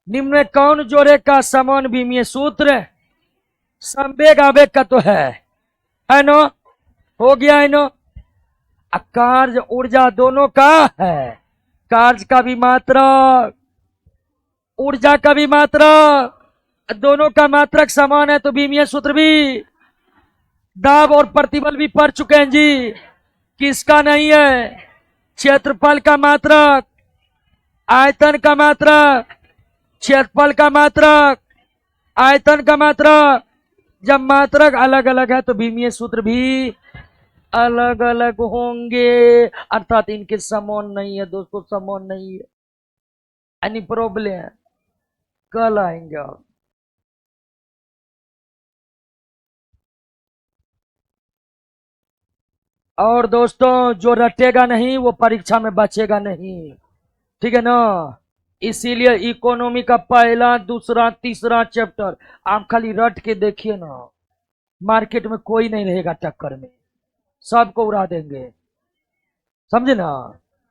निम्न में कौन जोड़े का समान बीमीय सूत्र, संवेग आवेग का तो है नो, हो गया है नो। कार्य ऊर्जा दोनों का है, कार्य का भी मात्रक, ऊर्जा का भी मात्रक, दोनों का मात्रक समान है तो बीमीय सूत्र भी। दाब और प्रतिबल भी पढ़ चुके हैं जी, किसका नहीं है, क्षेत्रफल का मात्रक, आयतन का मात्रक, क्षेत्रफल का मात्रक, आयतन का मात्रक। जब मात्रक अलग अलग है तो बीमीय सूत्र भी अलग अलग होंगे, अर्थात इनके समान नहीं है दोस्तों, समान नहीं है। एनी प्रॉब्लम, कल आएंगे आप। और दोस्तों जो रटेगा नहीं वो परीक्षा में बचेगा नहीं, ठीक है ना। इसीलिए इकोनॉमी का पहला दूसरा तीसरा चैप्टर आप खाली रट के देखिए ना, मार्केट में कोई नहीं रहेगा टक्कर में, सबको उड़ा देंगे, समझे ना।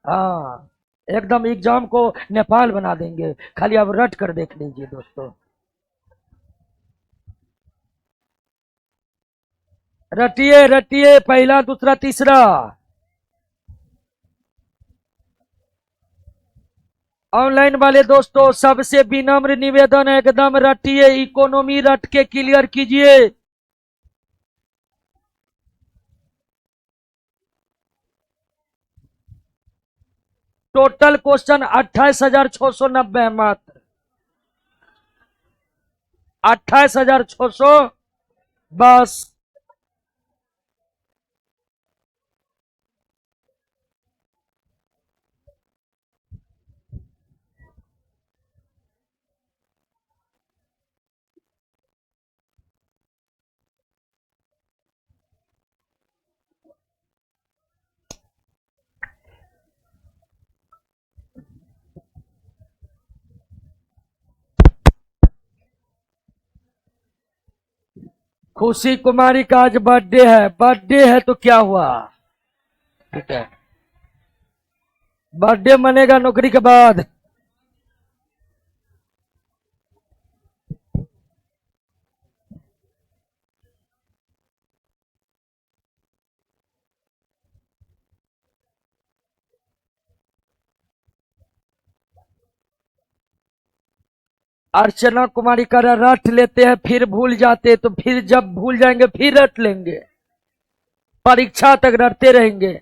हाँ, एकदम एग्जाम को नेपाल बना देंगे, खाली आप रट कर देख लीजिए दोस्तों। रटिए रटिए, पहला दूसरा तीसरा। ऑनलाइन वाले दोस्तों सबसे विनम्र निवेदन है, एकदम रटिए, इकोनॉमी रट के क्लियर कीजिए। टोटल क्वेश्चन 28,690 मात्र, 28,600 बस। खुशी कुमारी का आज बर्थडे है, बर्थडे है तो क्या हुआ, ठीक है, बर्थडे मनेगा नौकरी के बाद। अर्चना कुमारी का रट लेते हैं फिर भूल जाते, तो फिर जब भूल जाएंगे फिर रट लेंगे, परीक्षा तक रटते रहेंगे।